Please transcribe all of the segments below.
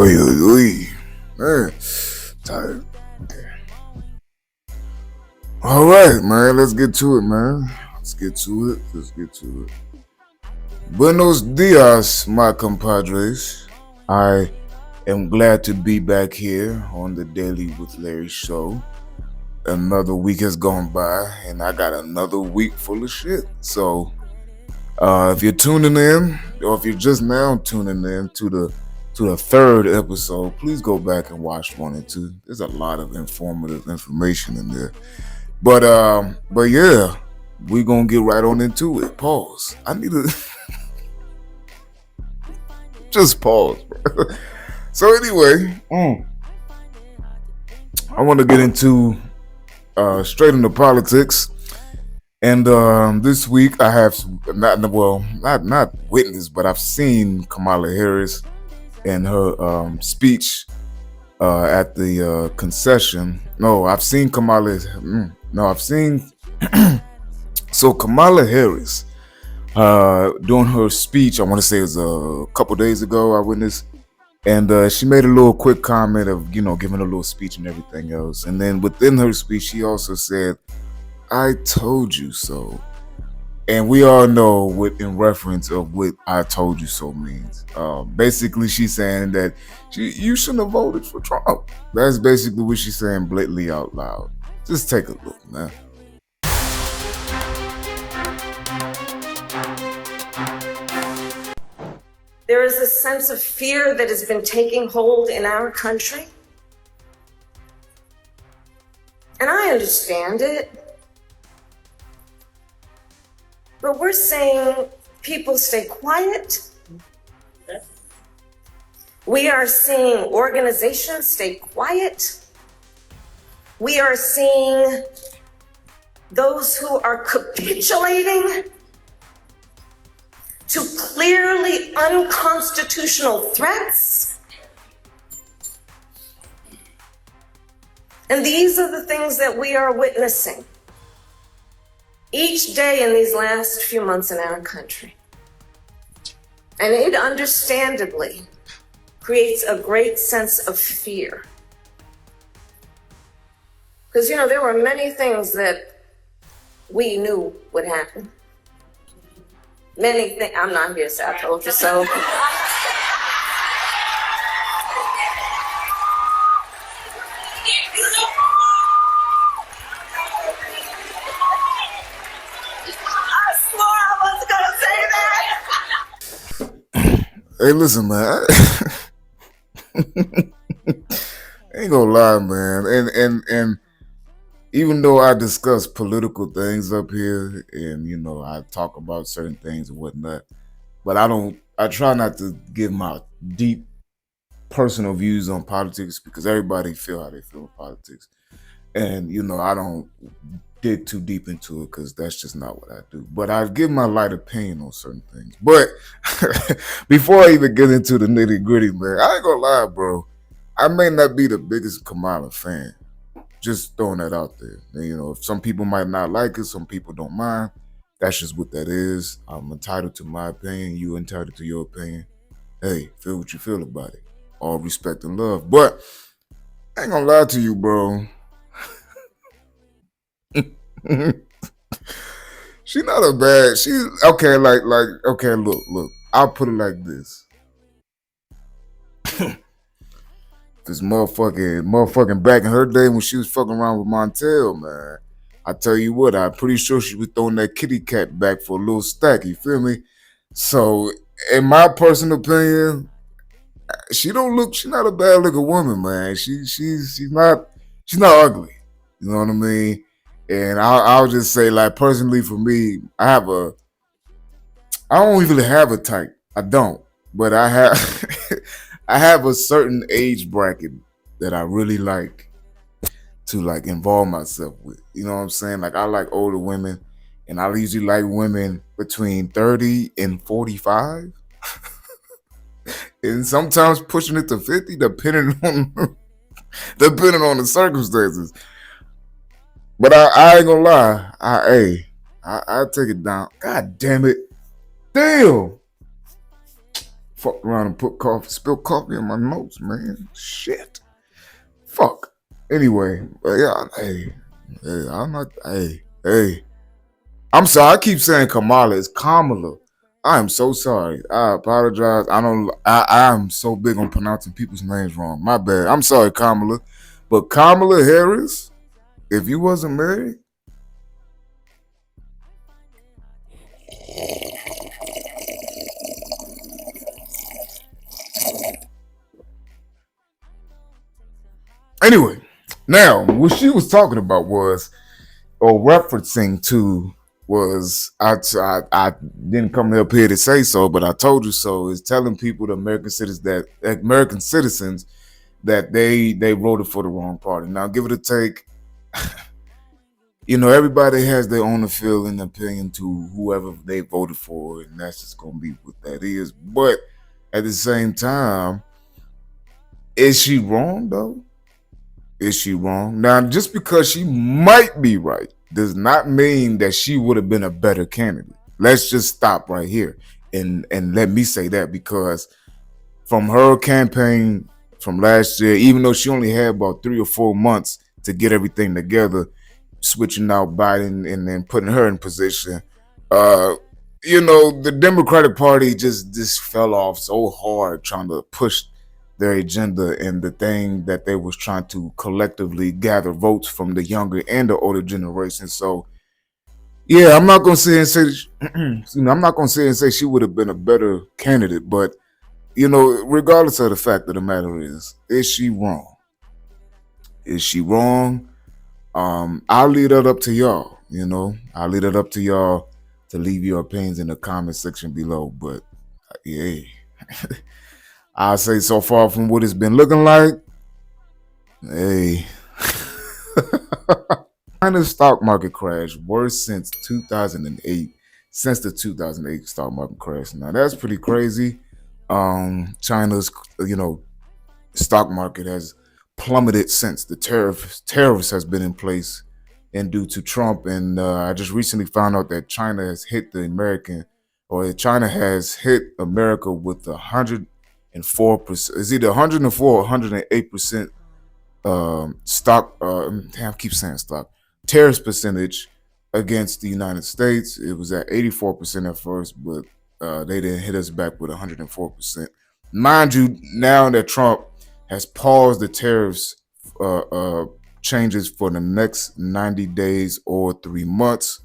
Oy, oy, oy. Man, tired. Okay. All right, man. Let's get to it, man. Let's get to it. Buenos dias, my compadres. I am glad to be back here on the Daily with Larry show. Another week has gone by, and I got another week full of shit. So, if you're tuning in, or if you're just now tuning in to the third episode, please go back and watch 1 and 2. There's a lot of informative information in there. But yeah, we're gonna get right on into it. Pause. I need to just pause, bro. So anyway, I want to get into straight into politics. And this week I have not witnessed, but I've seen Kamala Harris and her speech at the concession. No, I've seen Kamala. I've seen. So Kamala Harris doing her speech. I want to say it was a couple days ago. I witnessed, and she made a little quick comment of giving a little speech and everything else. And then within her speech, she also said, "I told you so." And we all know what in reference of what "I told you so" means. Basically, she's saying that you shouldn't have voted for Trump. That's basically what she's saying blatantly out loud. Just take a look, man. There is a sense of fear that has been taking hold in our country. And I understand it. But we're saying people stay quiet. We are seeing organizations stay quiet. We are seeing those who are capitulating to clearly unconstitutional threats. And these are the things that we are witnessing each day in these last few months in our country. And it understandably creates a great sense of fear. Because, there were many things that we knew would happen. Many things. I'm not here, so I told you so. Hey, listen, man. I ain't gonna lie, man. And even though I discuss political things up here, and I talk about certain things and whatnot, but I try not to give my deep personal views on politics because everybody feel how they feel in politics, and I don't dig too deep into it because that's just not what I do. But I give my light opinion on certain things. But before I even get into the nitty gritty, man, I ain't gonna lie, bro. I may not be the biggest Kamala fan. Just throwing that out there. And, some people might not like it, some people don't mind. That's just what that is. I'm entitled to my opinion. You entitled to your opinion. Hey, feel what you feel about it. All respect and love. But I ain't gonna lie to you, bro. She not a bad. She's okay. Okay. Look. I'll put it like this. This motherfucking back in her day when she was fucking around with Montel, man. I tell you what, I'm pretty sure she was throwing that kitty cat back for a little stack. You feel me? So, in my personal opinion, she's not a bad looking woman, man. She's not ugly. You know what I mean? And I'll just say, like, personally for me, I don't really have a type. I don't, but I have I have a certain age bracket that I really like to involve myself with. You know what I'm saying? Like, I like older women, and I usually like women between 30 and 45. And sometimes pushing it to 50, depending on the circumstances. But I ain't gonna lie. I take it down. God damn it. Damn. fucked around and spilled coffee in my notes, man. Shit. Fuck. Anyway, yeah, I'm not, hey. I'm sorry, I keep saying Kamala. It's Kamala. I am so sorry. I apologize. I am so big on pronouncing people's names wrong. My bad. I'm sorry, Kamala. But Kamala Harris, if you wasn't married, anyway, now what she was talking about was, or referencing to, was I didn't come up here to say so, but I told you so. Is telling people, the American citizens that they voted for the wrong party. Now, give it a take. Everybody has their own feeling, opinion to whoever they voted for, and that's just gonna be what that is. But at the same time, is she wrong though? Is she wrong? Now, just because she might be right does not mean that she would have been a better candidate. Let's just stop right here and let me say that, because from her campaign from last year, even though she only had about 3 or 4 months to get everything together, switching out Biden and then putting her in position, the Democratic Party just fell off so hard trying to push their agenda and the thing that they was trying to collectively gather votes from the younger and the older generation. So yeah, I'm not gonna say and say I'm not gonna say and say she would have been a better candidate, but regardless of the fact of the matter is she wrong? Is she wrong? I'll leave that up to y'all. I'll leave it up to y'all to leave your opinions in the comment section below. But yeah. I say, so far from what it's been looking like, hey. China's stock market crash, worst since 2008, since the 2008 stock market crash. Now that's pretty crazy. China's, stock market has plummeted since the tariffs has been in place, and due to Trump. And I just recently found out that China has hit China has hit America with 104%. It's either 104 or 108% stock. I keep saying stock. Tariff percentage against the United States. It was at 84% at first, but they didn't hit us back with 104%. Mind you, now that Trump has paused the tariffs changes for the next 90 days or 3 months,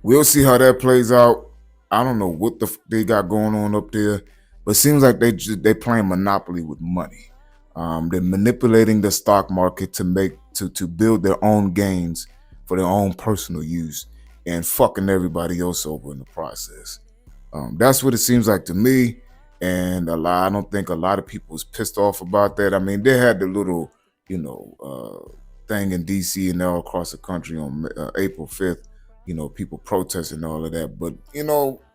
we'll see how that plays out. I don't know what they got going on up there, but it seems like they playing Monopoly with money. They're manipulating the stock market to build their own gains for their own personal use and fucking everybody else over in the process. That's what it seems like to me. And I don't think a lot of people was pissed off about that. I mean, they had the little, thing in DC and all across the country on April 5th. People protesting and all of that. But,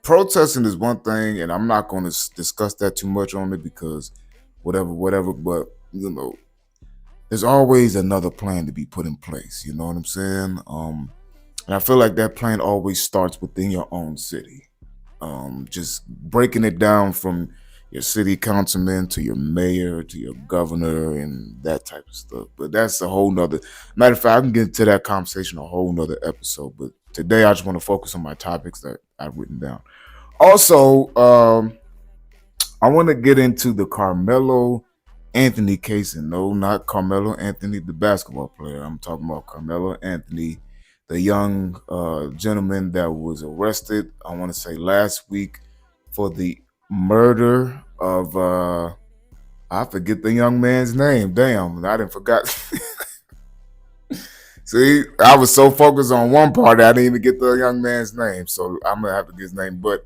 protesting is one thing, and I'm not going to discuss that too much on it because whatever. But, there's always another plan to be put in place. You know what I'm saying? And I feel like that plan always starts within your own city. Just breaking it down from your city councilman to your mayor to your governor and that type of stuff. But that's a whole nother matter of fact. I can get into that conversation a whole nother episode. But today I just want to focus on my topics that I've written down. Also, I want to get into the Karmelo Anthony case, and no, not Karmelo Anthony, the basketball player. I'm talking about Karmelo Anthony, the young gentleman that was arrested, I want to say last week, for the murder of, I forget the young man's name. Damn, I didn't forgot. See, I was so focused on one part, I didn't even get the young man's name. So I'm going to have to get his name. But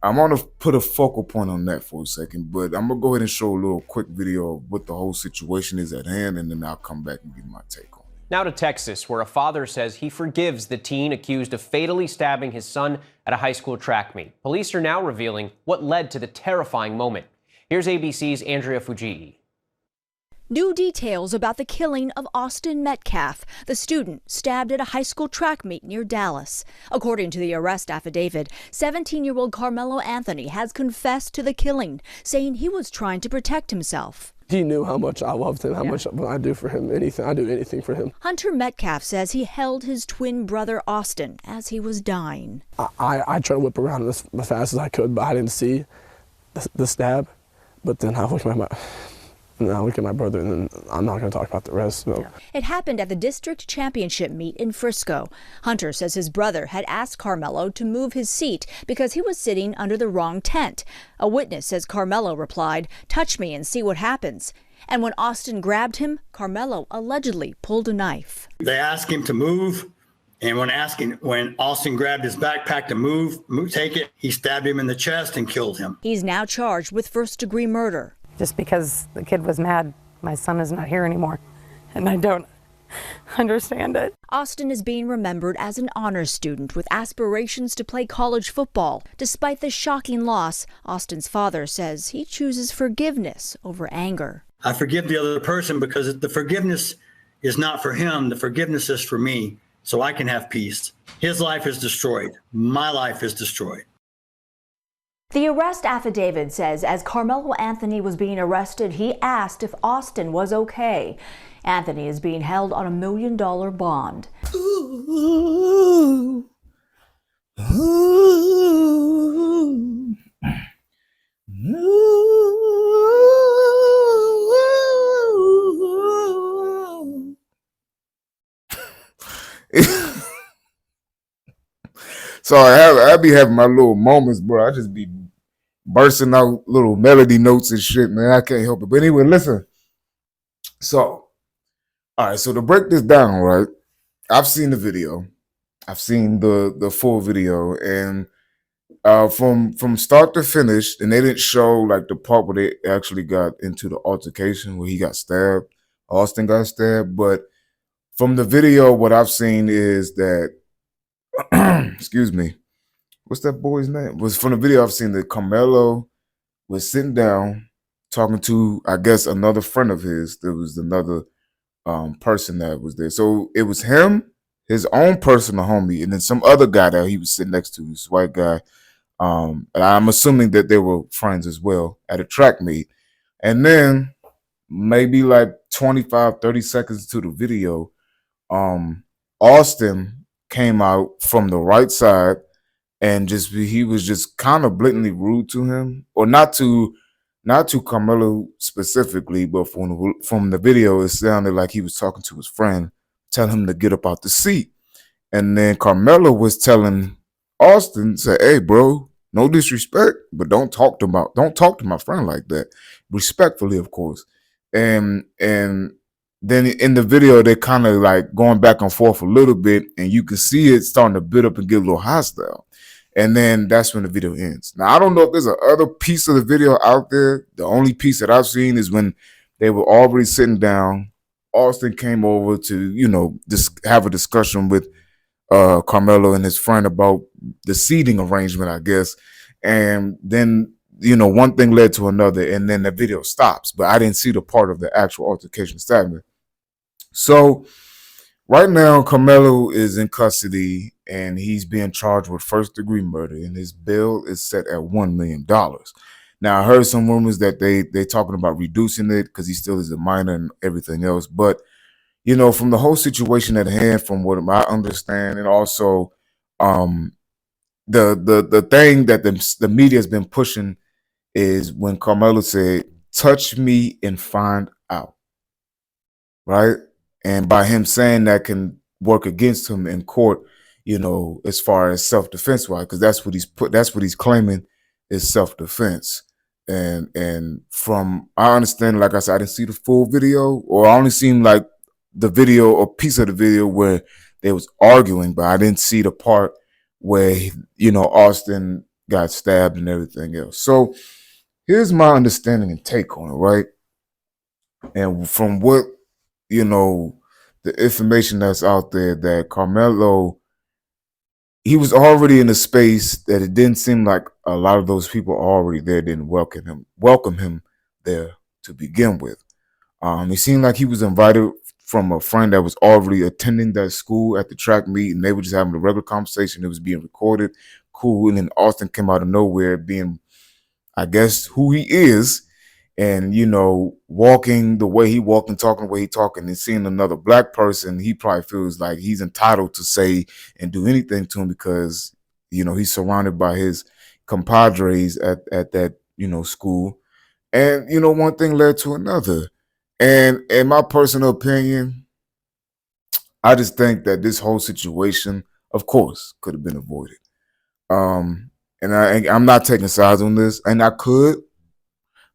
I'm going to put a focal point on that for a second. But I'm going to go ahead and show a little quick video of what the whole situation is at hand, and then I'll come back and give my take on it. Now to Texas, where a father says he forgives the teen accused of fatally stabbing his son at a high school track meet. Police are now revealing what led to the terrifying moment. Here's ABC's Andrea Fujii. New details about the killing of Austin Metcalf, the student stabbed at a high school track meet near Dallas. According to the arrest affidavit, 17-year-old Karmelo Anthony has confessed to the killing, saying he was trying to protect himself. He knew how much I loved him, how much I do for him, anything. I do anything for him. Hunter Metcalf says he held his twin brother Austin as he was dying. I tried to whip around as fast as I could, but I didn't see the stab. But then I look at my brother, and then I'm not going to talk about the rest. So. It happened at the district championship meet in Frisco. Hunter says his brother had asked Karmelo to move his seat because he was sitting under the wrong tent. A witness says Karmelo replied, "Touch me and see what happens." And when Austin grabbed him, Karmelo allegedly pulled a knife. They asked him to move, and when Austin grabbed his backpack to move, take it, he stabbed him in the chest and killed him. He's now charged with first-degree murder. Just because the kid was mad, my son is not here anymore, and I don't understand it. Austin is being remembered as an honors student with aspirations to play college football. Despite the shocking loss, Austin's father says he chooses forgiveness over anger. I forgive the other person because the forgiveness is not for him. The forgiveness is for me, so I can have peace. His life is destroyed. My life is destroyed. The arrest affidavit says as Karmelo Anthony was being arrested, he asked if Austin was okay. Anthony is being held on $1 million bond. So I be having my little moments, bro. I just be bursting out little melody notes and shit, man. I can't help it. But anyway, listen. So, all right. So to break this down, right? I've seen the video. I've seen the full video, and from start to finish, and they didn't show like the part where they actually got into the altercation where he got stabbed. Austin got stabbed, but from the video, what I've seen is that. Excuse me. What's that boy's name? Was from the video I've seen that Karmelo was sitting down talking to, I guess, another friend of his. There was another person that was there. So it was him, his own personal homie, and then some other guy that he was sitting next to, this white guy. And I'm assuming that they were friends as well at a track meet. And then maybe like 25, 30 seconds to the video, Austin came out from the right side and he was just kind of blatantly rude to him, or not to Karmelo specifically, but from the video, it sounded like he was talking to his friend, telling him to get up out the seat. And then Karmelo was telling Austin, say, "Hey, bro, no disrespect, but don't talk to my friend like that." Respectfully, of course. And then in the video, they're kind of like going back and forth a little bit, and you can see it starting to build up and get a little hostile. And then that's when the video ends. Now, I don't know if there's another piece of the video out there. The only piece that I've seen is when they were already sitting down. Austin came over to, just have a discussion with Karmelo and his friend about the seating arrangement, I guess. And then, one thing led to another, and then the video stops. But I didn't see the part of the actual altercation statement. So right now, Karmelo is in custody, and he's being charged with first-degree murder, and his bail is set at $1 million. Now, I heard some rumors that they're talking about reducing it because he still is a minor and everything else. But, from the whole situation at hand, from what I understand, and also the thing that the media has been pushing is when Karmelo said, "Touch me and find out," right? And by him saying that can work against him in court, as far as self-defense wise, because that's what he's claiming is self-defense. And from I understand, like I said, I didn't see the full video, or I only seen like the video or piece of the video where they was arguing, but I didn't see the part where Austin got stabbed and everything else. So here's my understanding and take on it, right? And from what the information that's out there, that Karmelo, he was already in a space that it didn't seem like a lot of those people already there didn't welcome him there to begin with. It seemed like he was invited from a friend that was already attending that school at the track meet, and they were just having a regular conversation. It was being recorded, cool. And then Austin came out of nowhere, being, I guess, who he is, and walking the way he walked and talking the way he talking, and seeing another black person, he probably feels like he's entitled to say and do anything to him because he's surrounded by his compadres at that school. And one thing led to another. And in my personal opinion, I just think that this whole situation, of course, could have been avoided. And I'm not taking sides on this, and I could,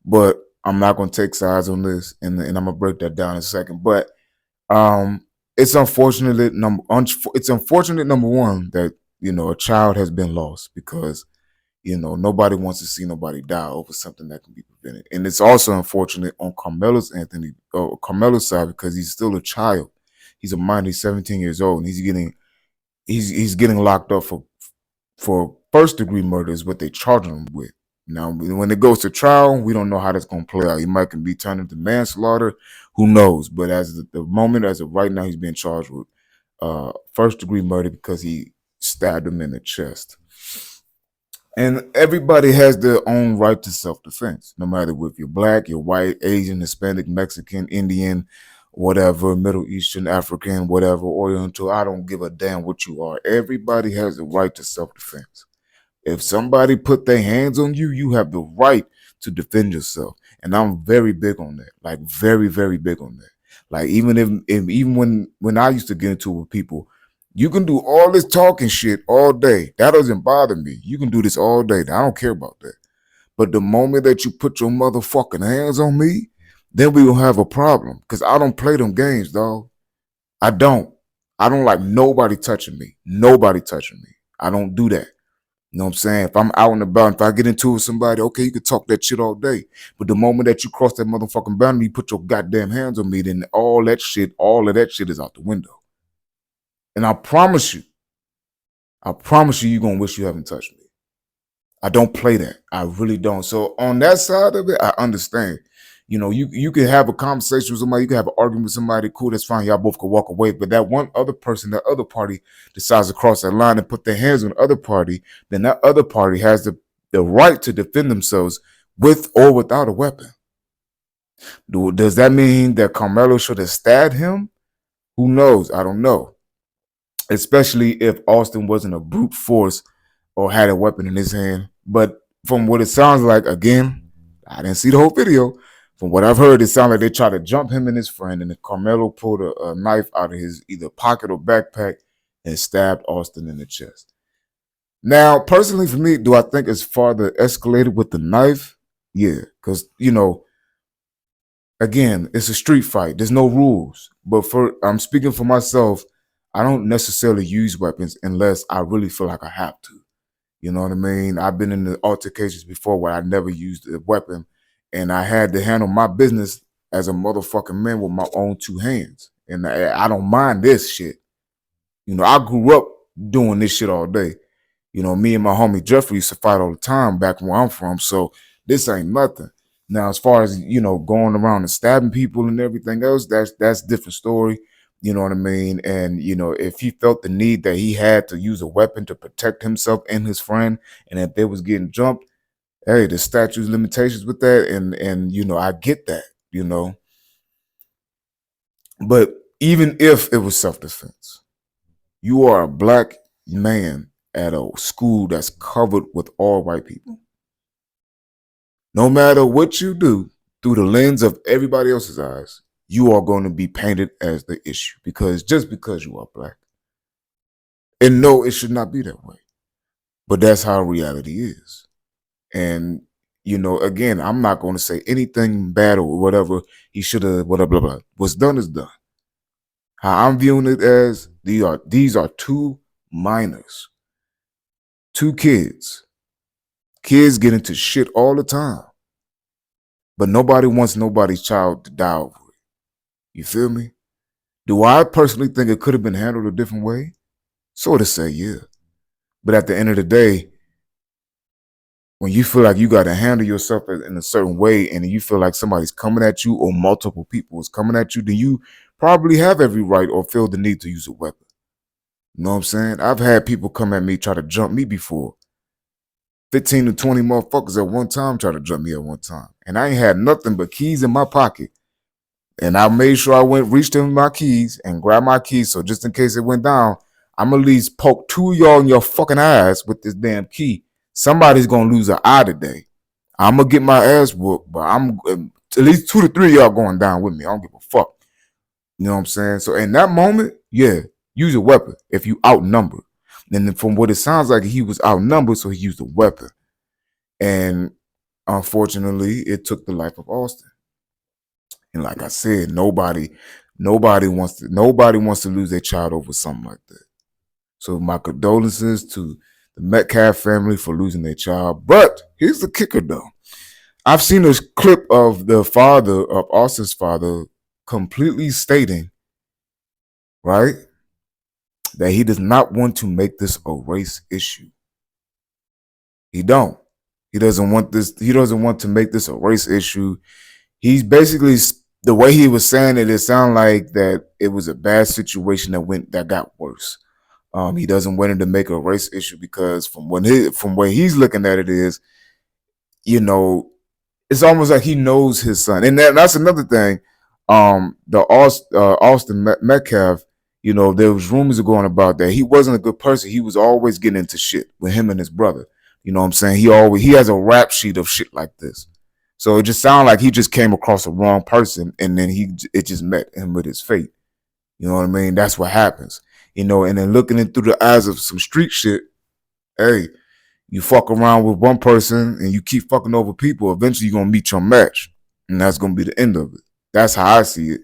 but I'm not going to take sides on this, and I'm gonna break that down in a second. But it's unfortunate. It's unfortunate, number one, that a child has been lost because nobody wants to see nobody die over something that can be prevented. And it's also unfortunate on Carmelo's side because he's still a child. He's a minor. He's 17 years old, and he's getting locked up for first-degree murder is what they charging him with. Now, when it goes to trial, we don't know how that's going to play out. He might be turned into manslaughter. Who knows? But as of right now, he's being charged with first-degree murder because he stabbed him in the chest. And everybody has their own right to self-defense, no matter if you're black, you're white, Asian, Hispanic, Mexican, Indian, whatever, Middle Eastern, African, whatever, Oriental. I don't give a damn what you are. Everybody has the right to self-defense. If somebody put their hands on you, you have the right to defend yourself. And I'm very big on that, like very, very big on that. Like even when I used to get into it with people, you can do all this talking shit all day. That doesn't bother me. You can do this all day. I don't care about that. But the moment that you put your motherfucking hands on me, then we will have a problem. Because I don't play them games, dog. I don't like nobody touching me. Nobody touching me. I don't do that. You know what I'm saying? If I'm out and about, if I get into it with somebody, okay, you can talk that shit all day. But the moment that you cross that motherfucking boundary, you put your goddamn hands on me, then all of that shit is out the window. And I promise you, you're going to wish you haven't touched me. I don't play that. I really don't. So on that side of it, I understand. You can have a conversation with somebody, you can have an argument with somebody, cool, that's fine. Y'all both can walk away. But that one other person, that other party decides to cross that line and put their hands on the other party, then that other party has the right to defend themselves with or without a weapon. Does that mean that Karmelo should have stabbed him? Who knows? I don't know. Especially if Austin wasn't a brute force or had a weapon in his hand. But from what it sounds like, again, I didn't see the whole video. From what I've heard, it sounded like they tried to jump him and his friend, and then Karmelo pulled a knife out of his either pocket or backpack and stabbed Austin in the chest. Now, personally for me, do I think it's farther escalated with the knife? Yeah, because, again, it's a street fight. There's no rules. But I'm speaking for myself, I don't necessarily use weapons unless I really feel like I have to. You know what I mean? I've been in the altercations before where I never used a weapon, and I had to handle my business as a motherfucking man with my own two hands. And I don't mind this shit. I grew up doing this shit all day. Me and my homie Jeffrey used to fight all the time back where I'm from, so this ain't nothing. Now, as far as, going around and stabbing people and everything else, that's a different story. You know what I mean? And, if he felt the need that he had to use a weapon to protect himself and his friend, and if they was getting jumped, hey, the statute's limitations with that. And I get that, But even if it was self-defense, you are a black man at a school that's covered with all white people. No matter what you do through the lens of everybody else's eyes, you are going to be painted as the issue just because you are black. And no, it should not be that way. But that's how reality is. And, again, I'm not going to say anything bad or whatever he should have, whatever, blah, blah. What's done is done. How I'm viewing it as these are two minors, two kids. Kids get into shit all the time. But nobody wants nobody's child to die over it. You feel me? Do I personally think it could have been handled a different way? Sort of say, yeah. But at the end of the day, when you feel like you got to handle yourself in a certain way, and you feel like somebody's coming at you or multiple people is coming at you, then you probably have every right or feel the need to use a weapon. You know what I'm saying? I've had people come at me, try to jump me before. 15 to 20 motherfuckers at one time try to jump me at one time. And I ain't had nothing but keys in my pocket. And I made sure I reached in my keys and grabbed my keys. So just in case it went down, I'm at least poke 2 of y'all in your fucking eyes with this damn key. Somebody's gonna lose an eye today. I'm gonna get my ass whooped, but I'm at least 2 to 3 of y'all going down with me. I don't give a fuck. You know what I'm saying? So in that moment, yeah, use a weapon if you outnumbered. And then from what it sounds like, he was outnumbered, so he used a weapon. And unfortunately, it took the life of Austin. And like I said, nobody wants to lose their child over something like that. So my condolences to the Metcalf family for losing their child. But here's the kicker, though. I've seen this clip of the father, of Austin's father, completely stating, right, that he does not want to make this a race issue. He don't. He doesn't want to make this a race issue. He's basically, the way he was saying it sounded like that it was a bad situation that got worse. He doesn't want it to make a race issue because from where he's looking at it is, you know, it's almost like he knows his son. And that's another thing. The Austin Metcalf, you know, there was rumors going about that he wasn't a good person. He was always getting into shit with him and his brother. You know what I'm saying? He has a rap sheet of shit like this. So it just sounded like he just came across the wrong person, and then it just met him with his fate. You know what I mean? That's what happens. You know, and then looking in through the eyes of some street shit, hey, you fuck around with one person and you keep fucking over people, eventually you're gonna meet your match. And that's gonna be the end of it. That's how I see it.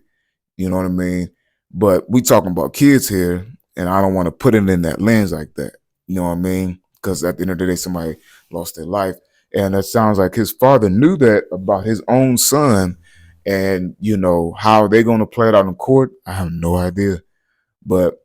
You know what I mean? But we talking about kids here, and I don't want to put it in that lens like that. You know what I mean? Because at the end of the day, somebody lost their life. And it sounds like his father knew that about his own son, and, you know, how they're going to play it out in court, I have no idea. But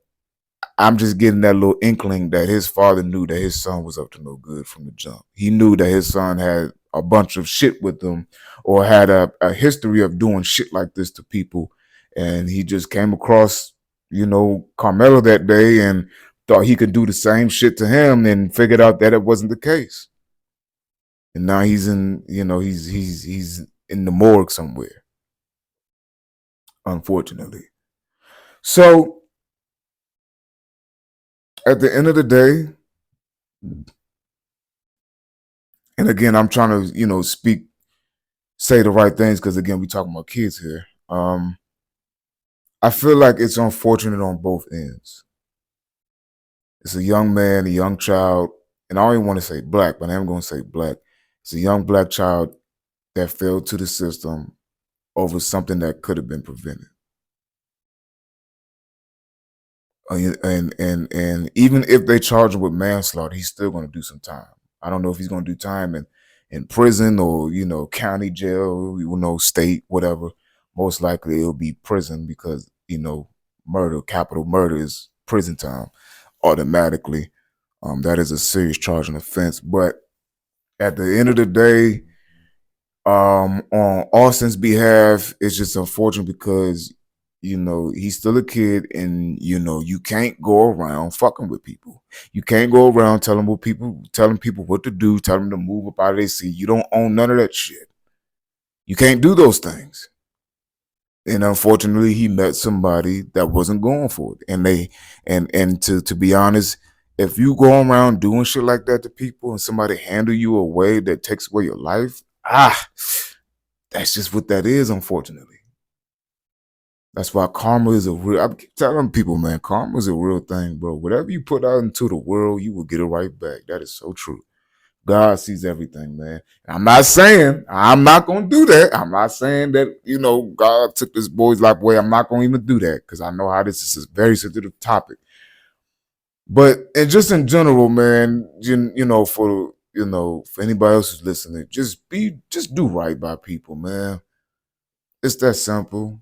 I'm just getting that little inkling that his father knew that his son was up to no good from the jump. He knew that his son had a bunch of shit with him, or had a history of doing shit like this to people. And he just came across, you know, Karmelo that day and thought he could do the same shit to him, and figured out that it wasn't the case. And now he's in, you know, he's in the morgue somewhere, unfortunately. So at the end of the day, and again, I'm trying to, you know, say the right things, because again, we talking about kids here. I feel like it's unfortunate on both ends. It's a young man, a young child, and I don't even want to say black, but I am going to say black. It's a young black child that fell to the system over something that could have been prevented. And even if they charge him with manslaughter, he's still going to do some time. I don't know if he's going to do time in prison or, you know, county jail, you know, state, whatever. Most likely it'll be prison, because, you know, capital murder is prison time automatically. That is a serious charge and offense. But at the end of the day, on Austin's behalf, it's just unfortunate because, you know, he's still a kid, and, you know, you can't go around fucking with people. You can't go around telling people what to do, telling them to move up out of their seat. You don't own none of that shit. You can't do those things. And unfortunately, he met somebody that wasn't going for it. And to be honest, if you go around doing shit like that to people, and somebody handle you a way that takes away your life, that's just what that is, unfortunately. That's why karma is I keep telling people, man, karma is a real thing, bro. Whatever you put out into the world, you will get it right back. That is so true. God sees everything, man. I'm not saying I'm not going to do that. I'm not saying that, you know, God took this boy's life away. I'm not going to even do that, because I know how this is a very sensitive topic. But and just in general, man, you know, for anybody else who's listening, just do right by people, man. It's that simple.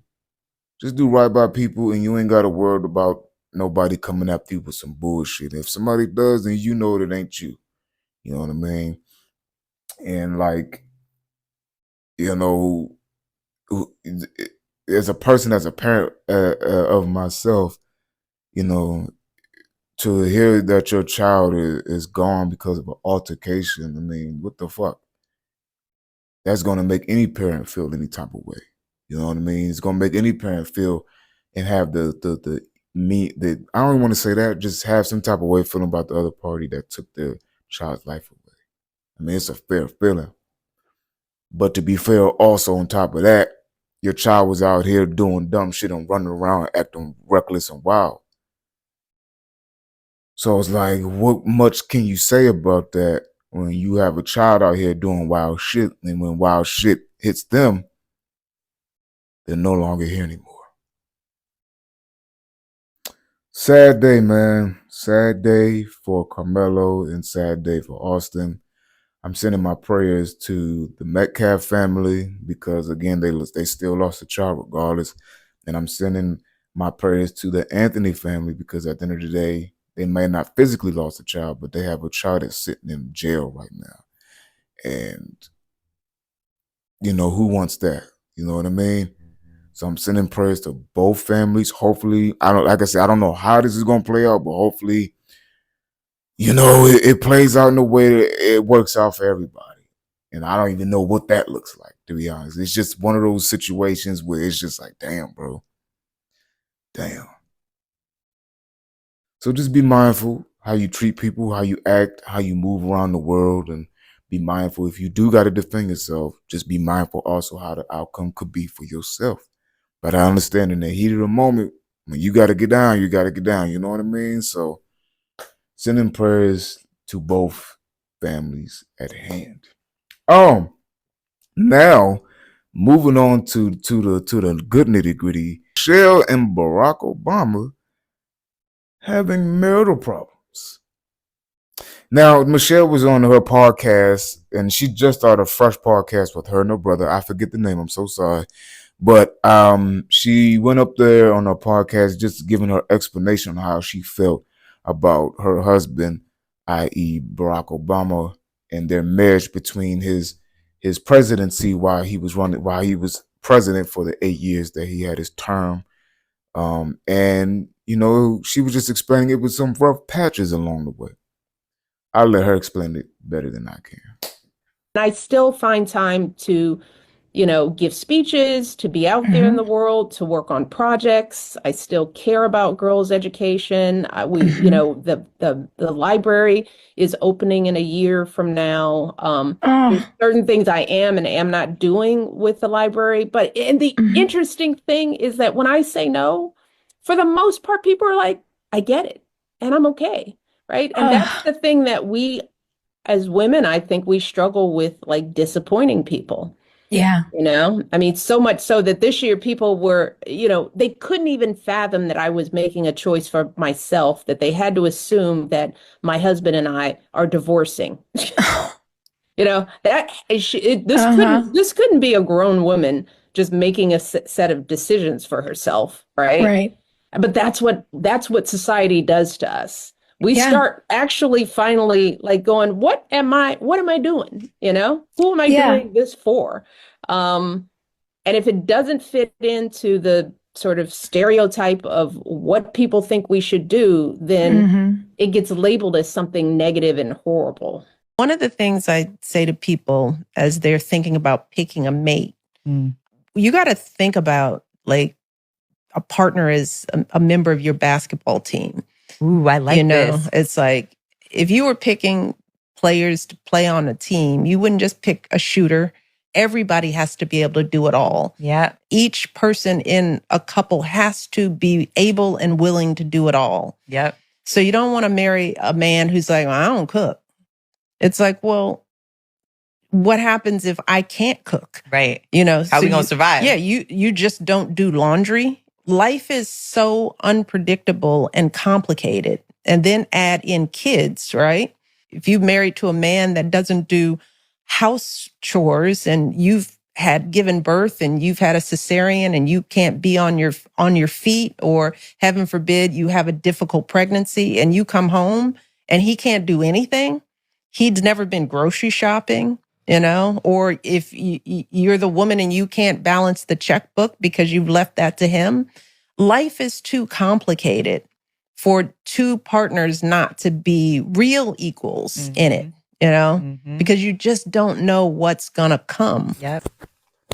Just do right by people, and you ain't got to worry about nobody coming after you with some bullshit. If somebody does, then you know it ain't you. You know what I mean? And like, you know, as a person, as a parent of myself, you know, to hear that your child is gone because of an altercation, I mean, what the fuck? That's going to make any parent feel any type of way. You know what I mean? It's going to make any parent feel and have the I don't want to say that, just have some type of way feeling about the other party that took their child's life away. I mean, it's a fair feeling. But to be fair, also on top of that, your child was out here doing dumb shit and running around acting reckless and wild. So it's like, what much can you say about that when you have a child out here doing wild shit, and when wild shit hits them, they're no longer here anymore. Sad day, man. Sad day for Karmelo and sad day for Austin. I'm sending my prayers to the Metcalf family because, again, they still lost a child regardless. And I'm sending my prayers to the Anthony family because at the end of the day, they may not physically lost a child, but they have a child that's sitting in jail right now. And, you know, who wants that? You know what I mean? So I'm sending prayers to both families. Hopefully, like I said, I don't know how this is going to play out, but hopefully, you know, it plays out in a way that it works out for everybody. And I don't even know what that looks like, to be honest. It's just one of those situations where it's just like, damn, bro. Damn. So just be mindful how you treat people, how you act, how you move around the world, and be mindful. If you do got to defend yourself, just be mindful also how the outcome could be for yourself. But I understand in the heat of the moment, when you got to get down, you got to get down. You know what I mean? So sending prayers to both families at hand. Now moving on to the good nitty gritty. Michelle and Barack Obama having marital problems. Now, Michelle was on her podcast, and she just started a fresh podcast with her and her brother. I forget the name. I'm so sorry. But she went up there on her podcast just giving her explanation on how she felt about her husband, i.e. Barack Obama, and their marriage between his presidency while he was president for the 8 years that he had his term. And, you know, she was just explaining it with some rough patches along the way. I'll let her explain it better than I can. I still find time to, you know, give speeches, to be out there in the world, to work on projects. I still care about girls' education. You know, the library is opening in a year from now. There's certain things I am and am not doing with the library. But the interesting thing is that when I say no, for the most part, people are like, I get it, and I'm okay, right? And that's the thing that we, as women, I think we struggle with, like disappointing people. Yeah. You know, I mean, so much so that this year people were, you know, they couldn't even fathom that I was making a choice for myself, that they had to assume that my husband and I are divorcing. You know, this couldn't be a grown woman just making a set of decisions for herself. Right. Right. But that's what society does to us. We start actually finally like going, what am I doing? You know, who am I doing this for? And if it doesn't fit into the sort of stereotype of what people think we should do, then it gets labeled as something negative and horrible. One of the things I say to people as they're thinking about picking a mate, you got to think about like a partner is a member of your basketball team. Ooh, I like this. It's like if you were picking players to play on a team, you wouldn't just pick a shooter. Everybody has to be able to do it all. Yeah. Each person in a couple has to be able and willing to do it all. Yep. So you don't want to marry a man who's like, well, I don't cook. It's like, well, what happens if I can't cook? Right. You know, how we gonna survive? Yeah, you just don't do laundry. Life is so unpredictable and complicated. And then add in kids, right? If you're married to a man that doesn't do house chores and you've had given birth and you've had a cesarean and you can't be on your feet, or heaven forbid you have a difficult pregnancy and you come home and he can't do anything. He's never been grocery shopping. you know, or if you're the woman and you can't balance the checkbook because you've left that to him. Life is too complicated for two partners not to be real equals in it, you know, because you just don't know what's gonna come. Yep.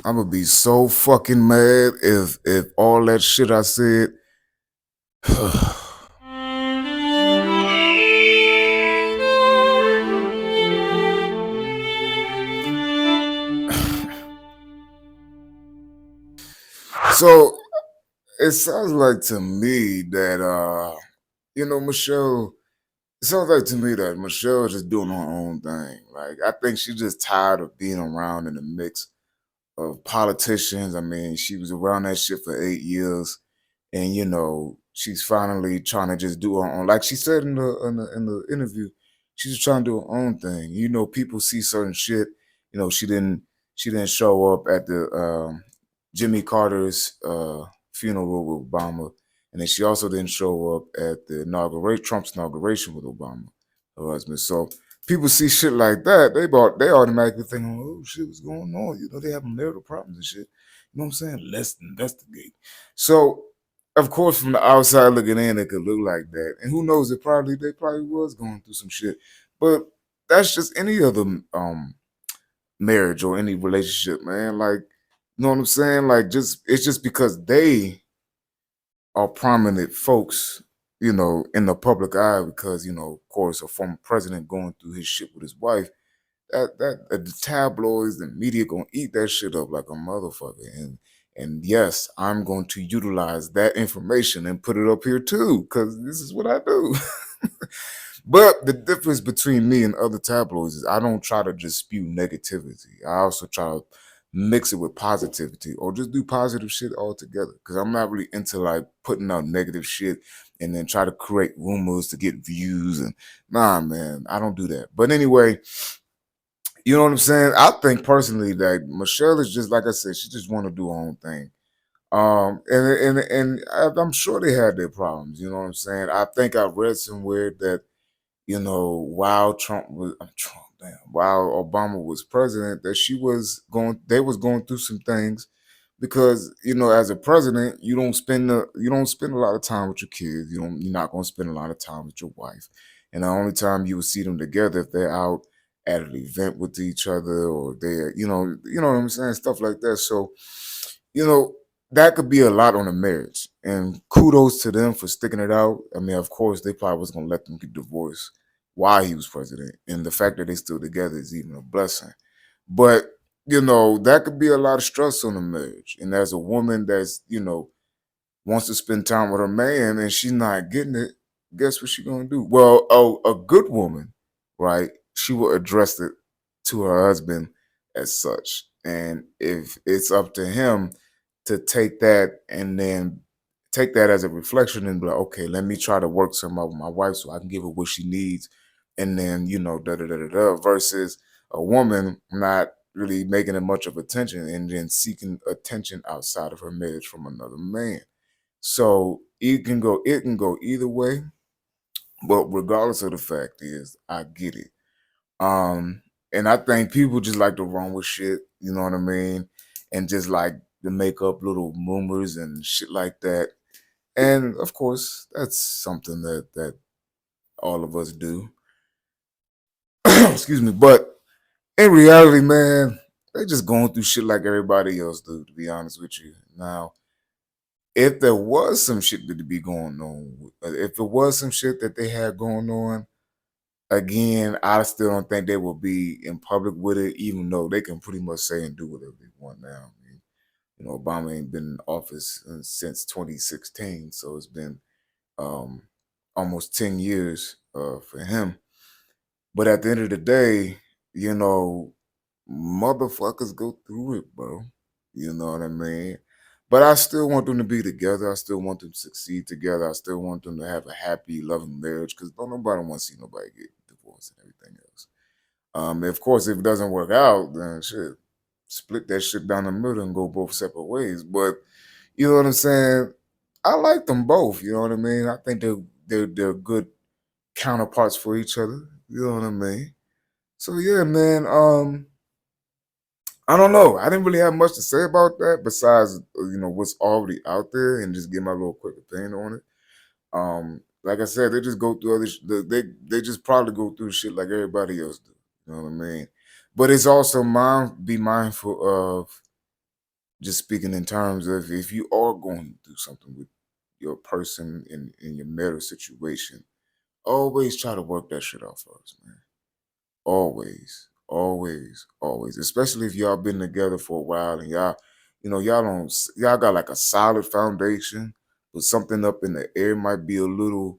I'm gonna be so fucking mad if all that shit I said. So it sounds like to me that Michelle. It sounds like to me that Michelle is just doing her own thing. Like I think she's just tired of being around in the mix of politicians. I mean, she was around that shit for 8 years, and she's finally trying to just do her own. Like she said in the interview, she's just trying to do her own thing. People see certain shit. She didn't show up at the Jimmy Carter's funeral with Obama, and then she also didn't show up at the Trump's inauguration with Obama, her husband. So people see shit like that, they automatically think, oh shit, what's going on? They having marital problems and shit. You know what I'm saying? Let's investigate. So of course, from the outside looking in, it could look like that. And who knows, they probably was going through some shit. But that's just any other marriage or any relationship, man. Like, you know what I'm saying? Like it's just because they are prominent folks, in the public eye because, of course, a former president going through his shit with his wife, that the tabloids and media gonna eat that shit up like a motherfucker. And yes, I'm going to utilize that information and put it up here too, because this is what I do. But the difference between me and other tabloids is I don't try to just spew negativity. I also try to mix it with positivity or just do positive shit altogether. Because I'm not really into like putting out negative shit and then try to create rumors to get views. And nah, man, I don't do that. But anyway, you know what I'm saying? I think personally that Michelle is just like I said, she just want to do her own thing. I'm sure they had their problems. You know what I'm saying? I think I read somewhere that while while Obama was president, that they was going through some things because as a president, you don't spend a lot of time with your kids. You're not going to spend a lot of time with your wife, and the only time you will see them together if they're out at an event with each other or they're what I'm saying, stuff like that. So you know, that could be a lot on a marriage. And kudos to them for sticking it out. I mean, of course, they probably was gonna let them get divorced while he was president. And the fact that they still together is even a blessing. But, that could be a lot of stress on a marriage. And as a woman that's, wants to spend time with her man and she's not getting it, guess what she's gonna do? Well, a good woman, right? She will address it to her husband as such. And if it's up to him to take that and then take that as a reflection and be like, okay, let me try to work some out with my wife so I can give her what she needs. And then, da da da da da, versus a woman not really making it much of attention and then seeking attention outside of her marriage from another man. So it can go either way, but regardless of the fact is, I get it. And I think people just like to run with shit, you know what I mean, and just like to make up little rumors and shit like that. And of course, that's something that all of us do. Excuse me, but in reality, man, they just going through shit like everybody else do. To be honest with you, now if there was some shit that to be going on, if there was some shit that they had going on, again, I still don't think they will be in public with it, even though they can pretty much say and do whatever they want now. I mean, Obama ain't been in office since 2016, so it's been um, almost 10 years for him. But at the end of the day, motherfuckers go through it, bro. You know what I mean? But I still want them to be together. I still want them to succeed together. I still want them to have a happy, loving marriage because don't nobody want to see nobody get divorced and everything else. Of course, if it doesn't work out, then shit, split that shit down the middle and go both separate ways. But you know what I'm saying? I like them both. You know what I mean? I think they're good counterparts for each other. You know what I mean? So yeah, man. I don't know. I didn't really have much to say about that besides what's already out there and just give my little quick opinion on it. Like I said, they just go through they just probably go through shit like everybody else do. You know what I mean? But it's also be mindful of just speaking in terms of if you are going to do something with your person in your marital situation, always try to work that shit out first, man. Always, always, always. Especially if y'all been together for a while and y'all got like a solid foundation, but something up in the air might be a little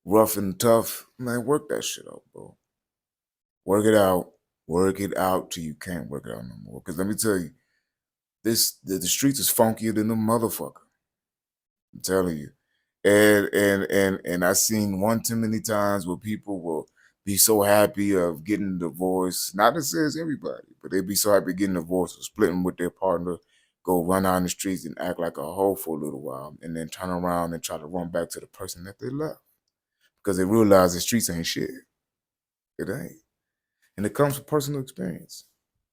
rough and tough. Man, work that shit out, bro. Work it out. Work it out till you can't work it out no more. Because let me tell you, the streets is funkier than a motherfucker. I'm telling you. And I seen one too many times where people will be so happy of getting divorced. Not that says everybody, but they be so happy getting divorced or splitting with their partner, go run out in the streets and act like a hoe for a little while, and then turn around and try to run back to the person that they left. Because they realize the streets ain't shit. It ain't. And it comes from personal experience.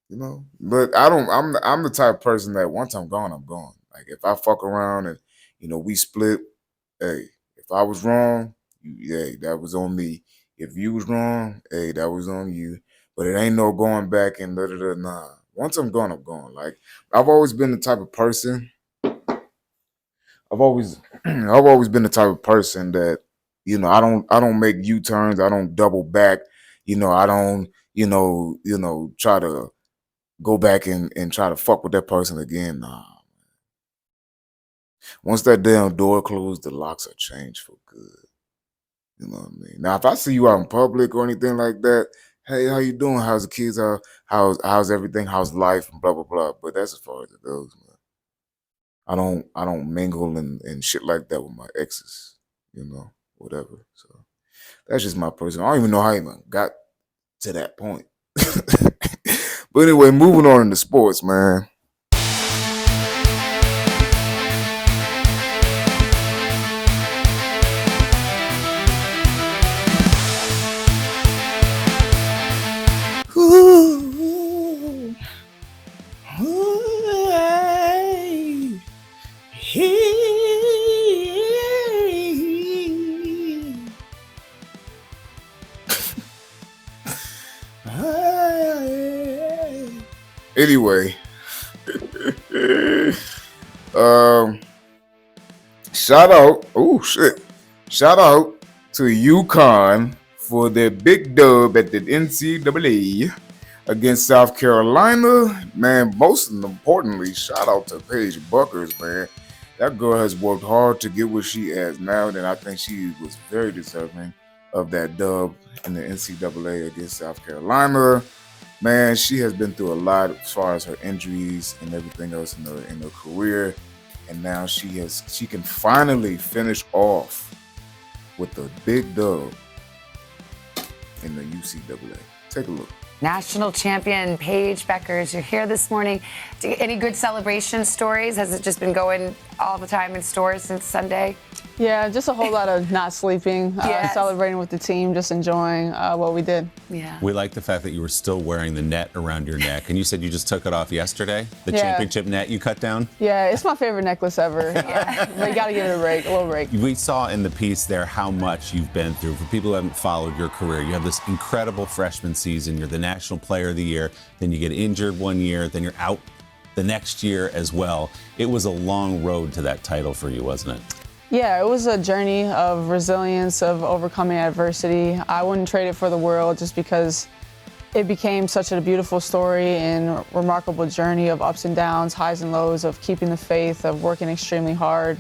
But I'm the type of person that once I'm gone, I'm gone. Like if I fuck around and we split, hey, if I was wrong, that was on me. If you was wrong, hey, that was on you. But it ain't no going back and nah. Once I'm gone, I'm gone. Like I've always been the type of person. I've always been the type of person that I don't make U-turns. I don't double back. I don't try to go back and try to fuck with that person again. Nah. Once that damn door closed, the locks are changed for good. You know what I mean? Now, if I see you out in public or anything like that, hey, how you doing? How's the kids? How's everything? How's life? And blah blah blah. But that's as far as it goes, man. I don't mingle and shit like that with my exes. Whatever. So that's just my person. I don't even know how I even got to that point. But anyway, moving on into sports, man. Anyway, shout out to UConn for their big dub at the NCAA against South Carolina. Man, most importantly, shout out to Paige Buckers, man. That girl has worked hard to get where she is now, and I think she was very deserving of that dub in the NCAA against South Carolina. Man, she has been through a lot as far as her injuries and everything else in her career, and now she can finally finish off with a big dub in the UCAA. Take a look. National champion Paige Buckers, you're here this morning. Any good celebration stories? Has it just been going all the time in stores since Sunday? Yeah, just a whole lot of not sleeping, celebrating with the team, just enjoying what we did. Yeah. We like the fact that you were still wearing the net around your neck. And you said you just took it off yesterday? The championship net you cut down? Yeah, it's my favorite necklace ever. But you got to give it a little break. We saw in the piece there how much you've been through. For people who haven't followed your career, you have this incredible freshman season. You're the National Player of the Year. Then you get injured one year. Then you're out the next year as well. It was a long road to that title for you, wasn't it? Yeah, it was a journey of resilience, of overcoming adversity. I wouldn't trade it for the world just because it became such a beautiful story and remarkable journey of ups and downs, highs and lows, of keeping the faith, of working extremely hard.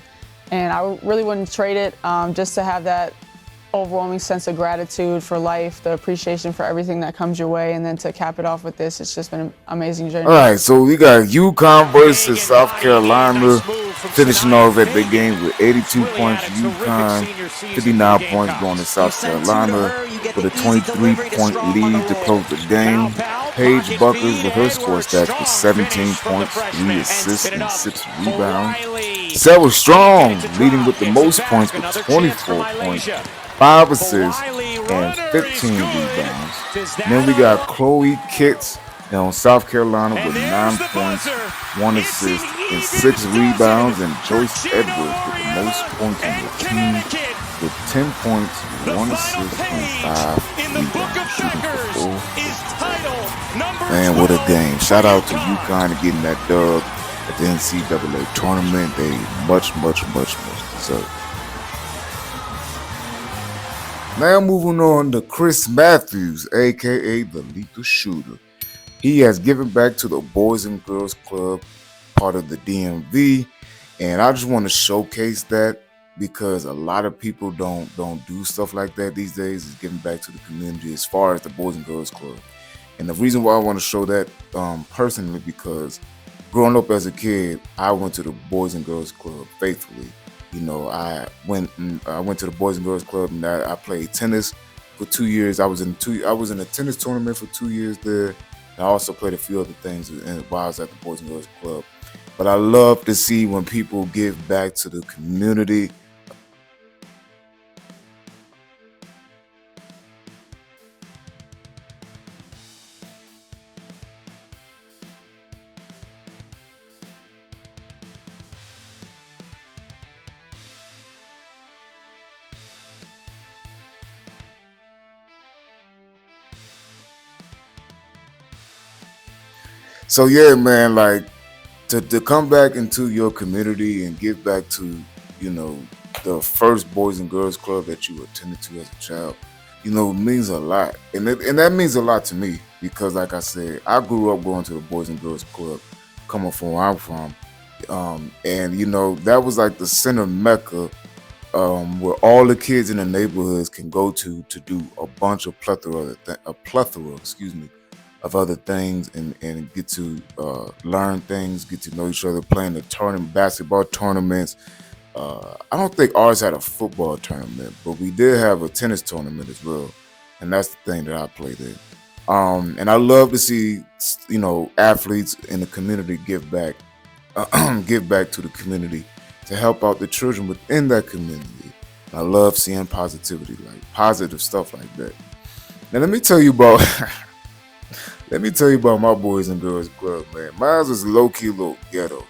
And I really wouldn't trade it just to have that overwhelming sense of gratitude for life, the appreciation for everything that comes your way, and then to cap it off with this, it's just been an amazing journey. All right, so we got UConn versus South Carolina, finishing off at the game with 82 points for UConn, 59 points going to South Carolina with a 23-point lead to close the game. Paige Buckers with her score stats with 17 points, 3 assists, and 6 rebounds. Sarah Strong leading with the most points with 24 points, 5 assists, and 15 rebounds. Then we got Chloe Kitts And on South Carolina with 9 points, 1 assist, and 6 rebounds, and Joyce Edwards with the most points on the team with 10 points, 1 assist, and 5 rebounds, shooting for 4. Man, what a game. Shout out to UConn getting that dub at the NCAA tournament. They much deserve. Now moving on to Chris Matthews, aka the Lethal Shooter. He has given back to the Boys and Girls Club, part of the DMV, and I just want to showcase that because a lot of people don't do stuff like that these days. Is giving back to the community as far as the Boys and Girls Club. And the reason why I want to show that personally, because growing up as a kid, I went to the Boys and Girls Club faithfully. You know, I went to the Boys and Girls Club, and I played tennis for 2 years. I was in a tennis tournament for 2 years there. I also played a few other things while I was at the Boys and Girls Club. But I love to see when people give back to the community. So yeah, man, like to come back into your community and give back to, you know, the first Boys and Girls Club that you attended to as a child, you know, means a lot. And that means a lot to me because, like I said, I grew up going to the Boys and Girls Club coming from where I'm from. And, you know, that was like the center mecca where all the kids in the neighborhoods can go to do a plethora of other things and get to learn things, get to know each other, playing the basketball tournaments. I don't think ours had a football tournament, but we did have a tennis tournament as well. And that's the thing that I played in. And I love to see, you know, athletes in the community give back to the community to help out the children within that community. I love seeing positivity, like positive stuff like that. Now let me tell you about my Boys and Girls Club, man. Mine was low-key little ghetto.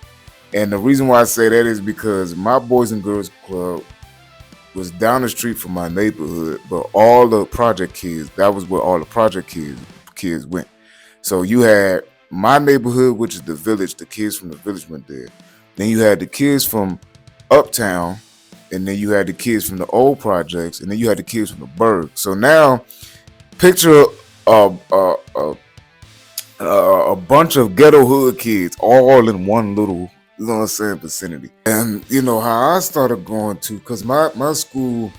And the reason why I say that is because my Boys and Girls Club was down the street from my neighborhood, but all the project kids, that was where all the project kids went. So you had my neighborhood, which is the village, the kids from the village went there. Then you had the kids from uptown, and then you had the kids from the old projects, and then you had the kids from the burg. So now, picture a bunch of ghetto hood kids all in one little, you know what I'm saying, vicinity. And you know how I started going to, because my school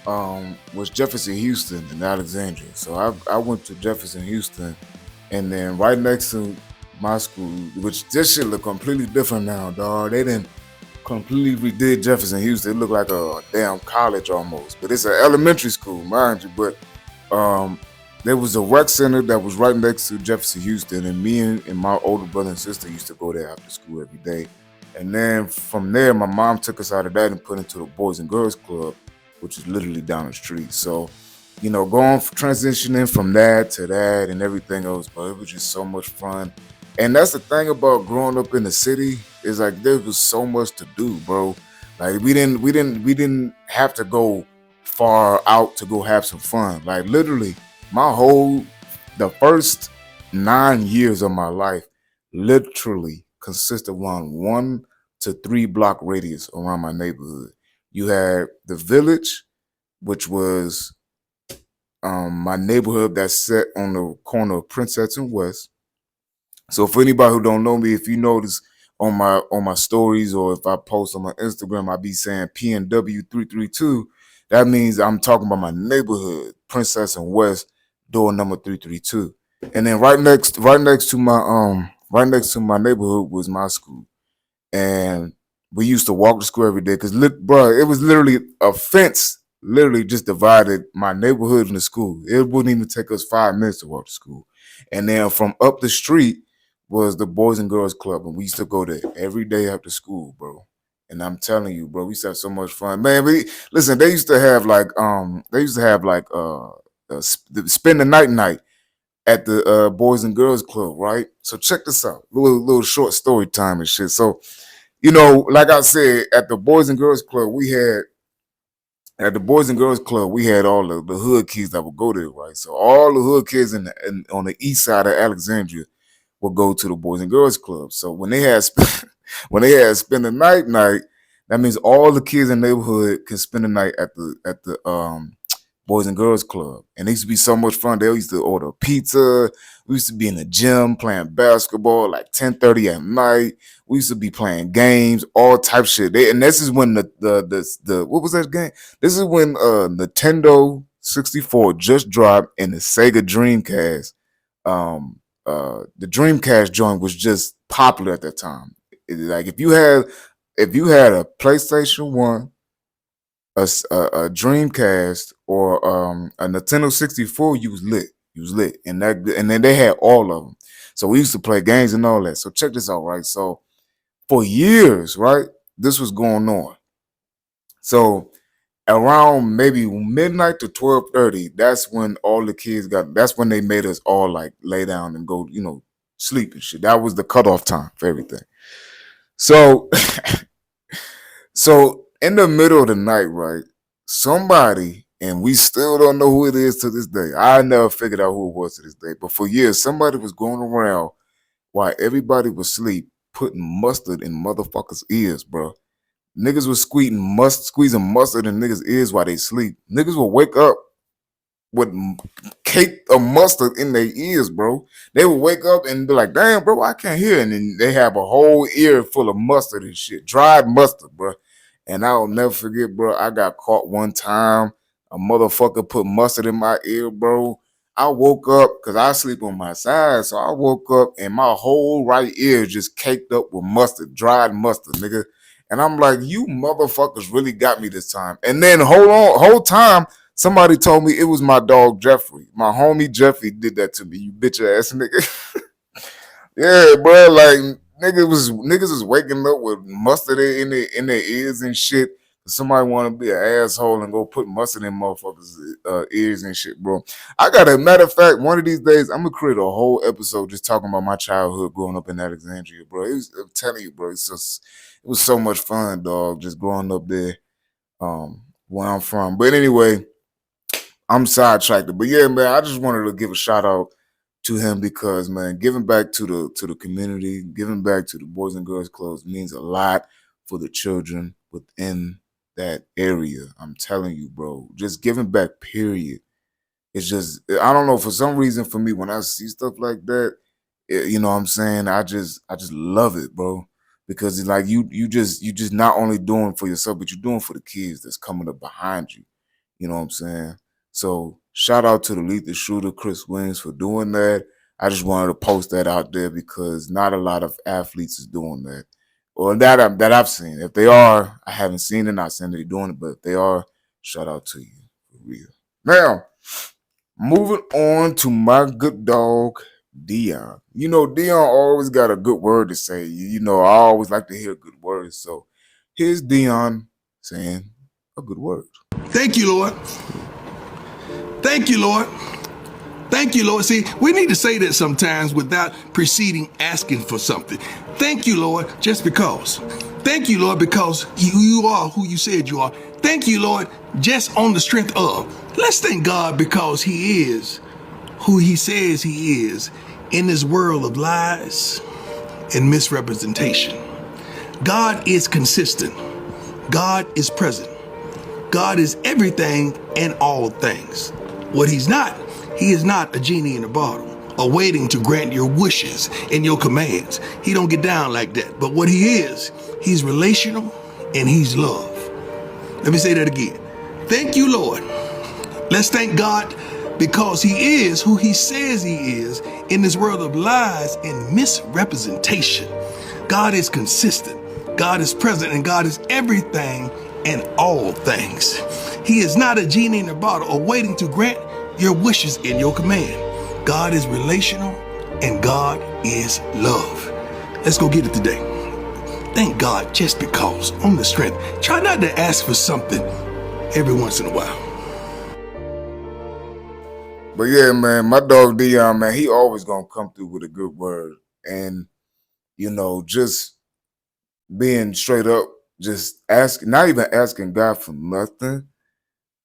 was Jefferson Houston in Alexandria. So I went to Jefferson Houston, and then right next to my school, which this shit look completely different now, dog. They didn't completely redid Jefferson Houston. It looked like a damn college almost, but it's an elementary school, mind you. But there was a rec center that was right next to Jefferson Houston, and me and my older brother and sister used to go there after school every day. And then from there, my mom took us out of that and put into the Boys and Girls Club, which is literally down the street. So, you know, transitioning from that to that and everything else, but it was just so much fun. And that's the thing about growing up in the city, is like there was so much to do, bro. Like we didn't have to go far out to go have some fun. Like literally, the first 9 years of my life literally consisted around 1 to 3 block radius around my neighborhood. You had the village, which was my neighborhood that's set on the corner of Princess and West. So for anybody who don't know me, if you notice on my stories or if I post on my Instagram, I be saying PNW 332. That means I'm talking about my neighborhood, Princess and West, door number 332. And then right next to my neighborhood was my school. And we used to walk to school every day because, bro, it was literally a fence, literally just divided my neighborhood from the school. It wouldn't even take us 5 minutes to walk to school. And then from up the street was the Boys and Girls Club, and we used to go there every day after school, bro. And I'm telling you, bro, we used to have so much fun, man. Listen, they used to have like spend the night. at the Boys and Girls Club, right? So check this out, little short story time and shit. So, you know, like I said, at the Boys and Girls Club, we had all the hood kids that would go there, right? So all the hood kids on the east side of Alexandria would go to the Boys and Girls Club. So when they had spend the night, that means all the kids in the neighborhood can spend the night at the Boys and Girls Club. And it used to be so much fun. They used to order pizza. We used to be in the gym playing basketball like 10:30 at night. We used to be playing games, all type shit. And this is when the what was that game? This is when Nintendo 64 just dropped and the Sega Dreamcast. The Dreamcast joint was just popular at that time. Like if you had a PlayStation 1, a Dreamcast, or a Nintendo 64, you was lit. And then they had all of them. So we used to play games and all that. So check this out, right? So for years, right, this was going on. So around maybe midnight to 12:30, that's when they made us all like lay down and go, sleep and shit. That was the cutoff time for everything. So so in the middle of the night, right, somebody, and we still don't know who it is to this day. I never figured out who it was to this day. But for years, somebody was going around while everybody was asleep, putting mustard in motherfuckers' ears, bro. Niggas was squeezing mustard in niggas' ears while they sleep. Niggas will wake up with cake of mustard in their ears, bro. They would wake up and be like, damn, bro, I can't hear. And then they have a whole ear full of mustard and shit. Dried mustard, bro. And I'll never forget, bro, I got caught one time. A motherfucker put mustard in my ear, bro. I woke up, because I sleep on my side, so I woke up and my whole right ear just caked up with mustard, dried mustard, nigga. And I'm like, you motherfuckers really got me this time. And then whole time, somebody told me it was my dog Jeffrey. My homie Jeffrey did that to me, you bitch ass nigga. Yeah, bro, like niggas was waking up with mustard in their ears and shit. Somebody want to be an asshole and go put mustard in motherfuckers' ears and shit, bro. I got a matter of fact, one of these days, I'm gonna create a whole episode just talking about my childhood growing up in Alexandria, bro. I'm telling you, bro, it was so much fun, dog, just growing up there, where I'm from. But anyway, I'm sidetracked. But yeah, man, I just wanted to give a shout out to him because, man, giving back to the community, giving back to the Boys and Girls Clubs means a lot for the children within that area. I'm telling you, bro, just giving back, period. It's just, I don't know, for some reason for me, when I see stuff like that, you know what I'm saying, I just love it, bro. Because it's like you just not only doing for yourself, but you're doing for the kids that's coming up behind you. You know what I'm saying? So shout out to the lethal shooter, Chris Williams, for doing that. I just wanted to post that out there because not a lot of athletes is doing that. Or that I've seen. If they are, I haven't seen it, not saying they're doing it, but if they are, shout out to you. For real. Now, moving on to my good dog, Dion. You know, Dion always got a good word to say. You know, I always like to hear good words. So here's Dion saying a good word. Thank you, Lord. Thank you, Lord. Thank you, Lord. See, we need to say that sometimes without preceding asking for something. Thank you, Lord, just because. Thank you, Lord, because you are who you said you are. Thank you, Lord, just on the strength of. Let's thank God because he is who he says he is in this world of lies and misrepresentation. God is consistent. God is present. God is everything and all things. What he's not, he is not a genie in a bottle, awaiting to grant your wishes and your commands. He don't get down like that. But what he is, he's relational and he's love. Let me say that again. Thank you, Lord. Let's thank God because he is who he says he is in this world of lies and misrepresentation. God is consistent. God is present, and God is everything and all things. He is not a genie in a bottle awaiting to grant your wishes and your command. God is relational and God is love. Let's go get it today. Thank God just because, on the strength. Try not to ask for something every once in a while. But yeah, man, my dog Dion, man, he always gonna come through with a good word. And, just being straight up, just asking, not even asking God for nothing,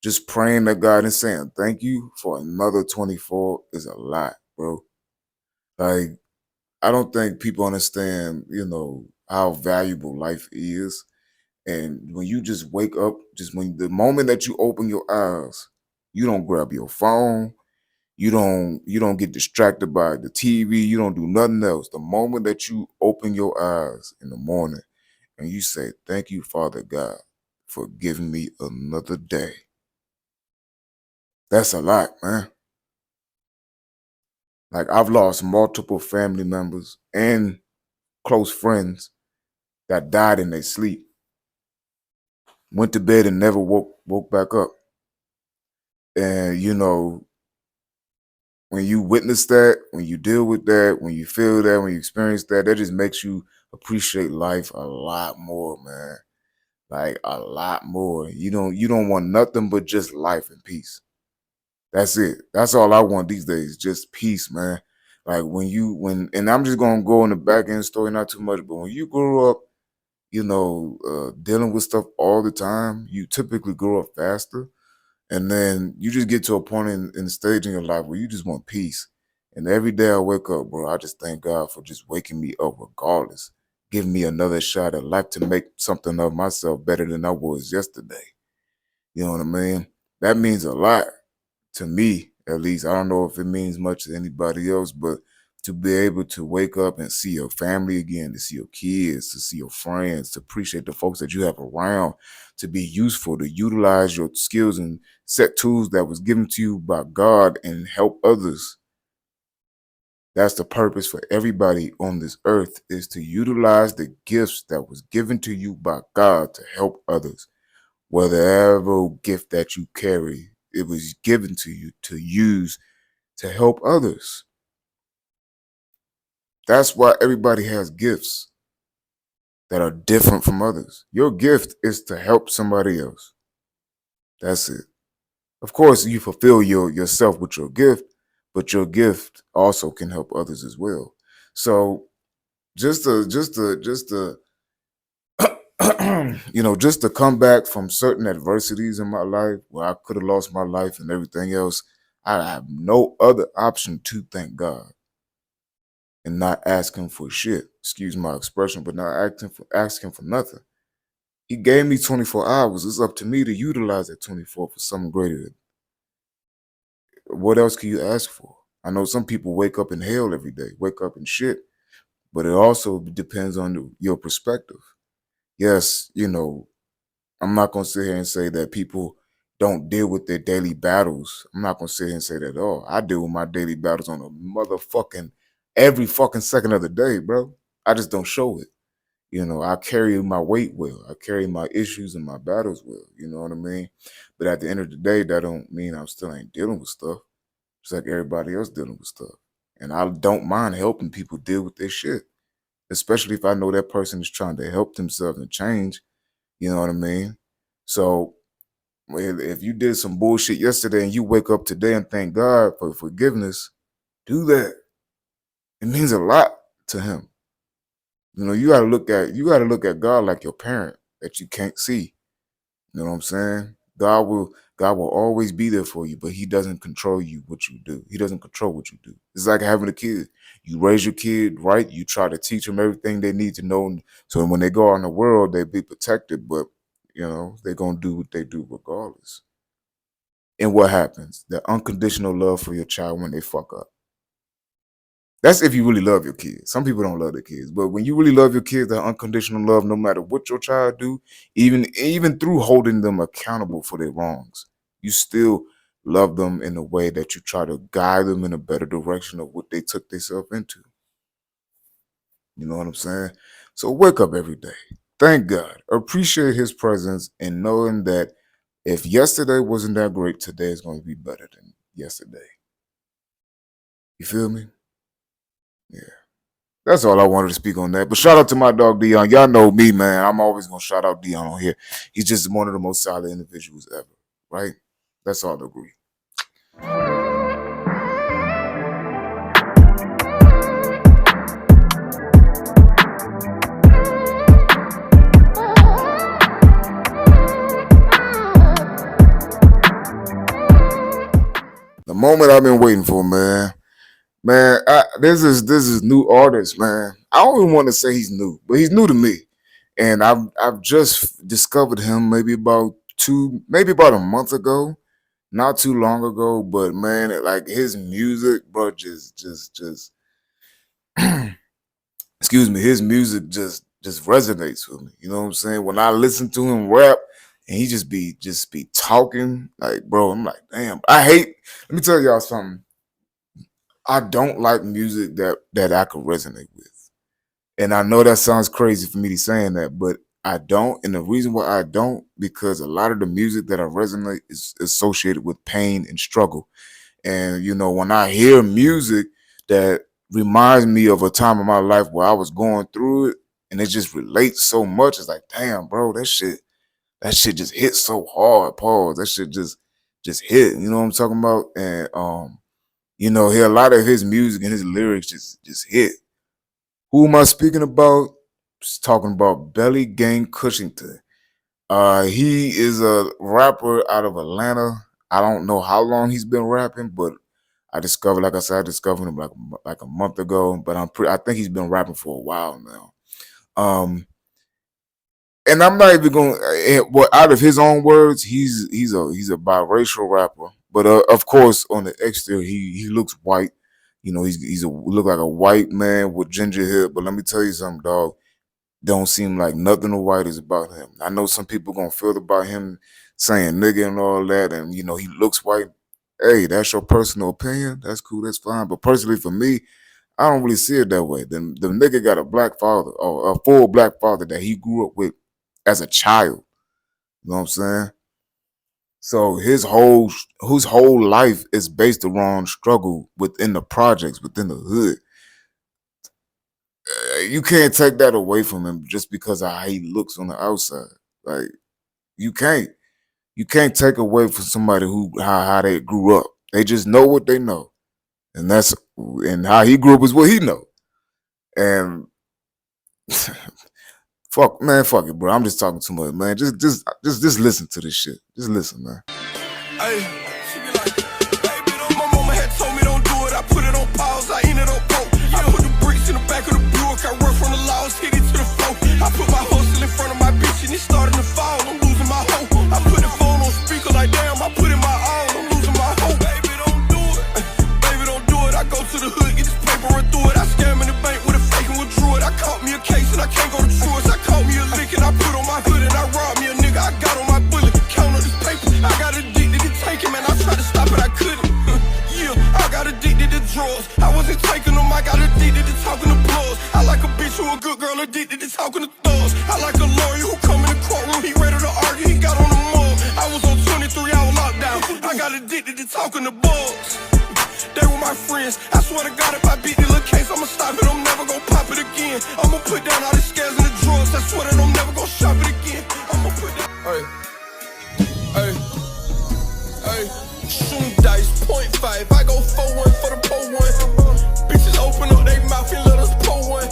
just praying to God and saying thank you for another 24 is a lot, bro. Like, I don't think people understand, how valuable life is. And when you just wake up, just when the moment that you open your eyes, you don't grab your phone, you don't get distracted by the TV, you don't do nothing else. The moment that you open your eyes in the morning and you say, "Thank you, Father God, for giving me another day." That's a lot, man. Like, I've lost multiple family members and close friends that died in their sleep, went to bed and never woke back up. And when you witness that, when you deal with that, when you feel that, when you experience that, that just makes you appreciate life a lot more, man. Like, a lot more. You don't want nothing but just life and peace. That's it. That's all I want these days, just peace, man. Like, and I'm just gonna go in the back end story, not too much, but when you grow up, dealing with stuff all the time, you typically grow up faster. And then you just get to a point in the stage in your life where you just want peace. And every day I wake up, bro, I just thank God for just waking me up regardless, giving me another shot at life to make something of myself better than I was yesterday. You know what I mean? That means a lot to me, at least. I don't know if it means much to anybody else, but to be able to wake up and see your family again, to see your kids, to see your friends, to appreciate the folks that you have around, to be useful, to utilize your skills and set tools that was given to you by God and help others. That's the purpose for everybody on this earth, is to utilize the gifts that was given to you by God to help others. Whatever gift that you carry, it was given to you to use to help others. That's why everybody has gifts that are different from others. Your gift is to help somebody else. That's it. Of course, you fulfill yourself with your gift, but your gift also can help others as well. So just to just to come back from certain adversities in my life where I could have lost my life and everything else, I have no other option to thank God and not asking for shit. Excuse my expression, but not asking for nothing. He gave me 24 hours. It's up to me to utilize that 24 for something greater. What else can you ask for? I know some people wake up in hell every day, wake up in shit, but it also depends on your perspective. Yes, I'm not going to sit here and say that people don't deal with their daily battles. I'm not going to sit here and say that at all. I deal with my daily battles on a motherfucking every fucking second of the day, bro. I just don't show it. I carry my weight well. I carry my issues and my battles well. You know what I mean? But at the end of the day, that don't mean I'm still ain't dealing with stuff. Just like everybody else dealing with stuff. And I don't mind helping people deal with their shit. Especially if I know that person is trying to help themselves and change. You know what I mean? So if you did some bullshit yesterday and you wake up today and thank God for forgiveness, do that. It means a lot to him. You gotta look at God like your parent that you can't see. You know what I'm saying? God will always be there for you, but he doesn't control what you do. He doesn't control what you do. It's like having a kid. You raise your kid right. You try to teach them everything they need to know, so when they go out in the world, they be protected. But they're gonna do what they do regardless. And what happens? The unconditional love for your child when they fuck up. That's if you really love your kids. Some people don't love their kids, but when you really love your kids, that unconditional love, no matter what your child do, even through holding them accountable for their wrongs, you still love them in a way that you try to guide them in a better direction of what they took themselves into. You know what I'm saying? So wake up every day. Thank God. Appreciate his presence and knowing that if yesterday wasn't that great, today is going to be better than yesterday. You feel me? Yeah. That's all I wanted to speak on that. But shout out to my dog Dion. Y'all know me, man. I'm always gonna shout out Dion on here. He's just one of the most solid individuals ever, right? Let's all agree. moment I've been waiting for, man. Man, this is new artist, man. I don't even want to say he's new, but he's new to me, and I've just discovered him maybe about a month ago, not too long ago. But man, like his music, bro, just excuse me, his music just resonates with me. You know what I'm saying? When I listen to him rap, and he just be talking, like, bro, I'm like, damn. Let me tell y'all something. I don't like music that I could resonate with. And I know that sounds crazy for me to saying that, but I don't. And the reason why I don't, because a lot of the music that I resonate is associated with pain and struggle. And you know, when I hear music that reminds me of a time in my life where I was going through it, and it just relates so much, it's like, damn, bro, that shit just hit so hard. Pause. That shit just hit. You know what I'm talking about? And you know, a lot of his music and his lyrics just hit. Who am I speaking about? Just talking about Belly Gang Cushington. He is a rapper out of Atlanta. I don't know how long he's been rapping, but I discovered him like a month ago. But I think he's been rapping for a while now. And I'm not even going. Well, out of his own words, he's a biracial rapper. But of course, on the exterior, he looks white. You know, look like a white man with ginger hair. But let me tell you something, dog. Don't seem like nothing of white is about him. I know some people gonna feel about him saying nigga and all that, and you know he looks white. Hey, that's your personal opinion. That's cool. That's fine. But personally, for me, I don't really see it that way. The nigga got a black father, or a full black father that he grew up with as a child. You know what I'm saying? So his whole life is based around struggle within the projects, within the hood. You can't take that away from him just because of how he looks on the outside. Like you can't take away from somebody who how they grew up. They just know what they know, and how he grew up is what he know. And fuck it, bro. I'm just talking too much, man. Just listen to this shit. Just listen, man. Hey, she be like, baby, my mama had told me don't do it. I put it on pause. I ended up broke. I put the bricks in the back of the Buick. I work from the laws, hit it to the floor. I put my hustle in front of my bitch and it starting to fall. I'm losing my hope. I put the phone on speaker like damn. I put in my all. I'm losing my hope. Baby, don't do it. Baby, don't do it. I go to the hood, get this paper, run through it. I scam in the bank with a fake and withdrew it. I caught me a case and I can't go to Truist. I caught me a lick and I put on my hood and I robbed me a nigga. I got on my bullet. Count on this paper. I got addicted to taking, man. I tried to stop it, I couldn't. Yeah, I got addicted to drugs. I wasn't taking them, I got addicted to talking to plugs. I like a bitch who a good girl addicted to talking to thugs. I like a lawyer who come in the courtroom, he ready to argue, he got on the mug. I was on 23-hour lockdown. I got addicted to talking to bugs. They were my friends. I swear to God, if I beat the little case, I'ma stop it. I'm never gonna pop it again. I'ma put down all the scares and the drugs. I swear that I'm never gonna shop it again. I'ma put down. Hey, shoot dice, 0.5. I go 4-1 for the pole one. Bitches open up they mouth and let us pull one.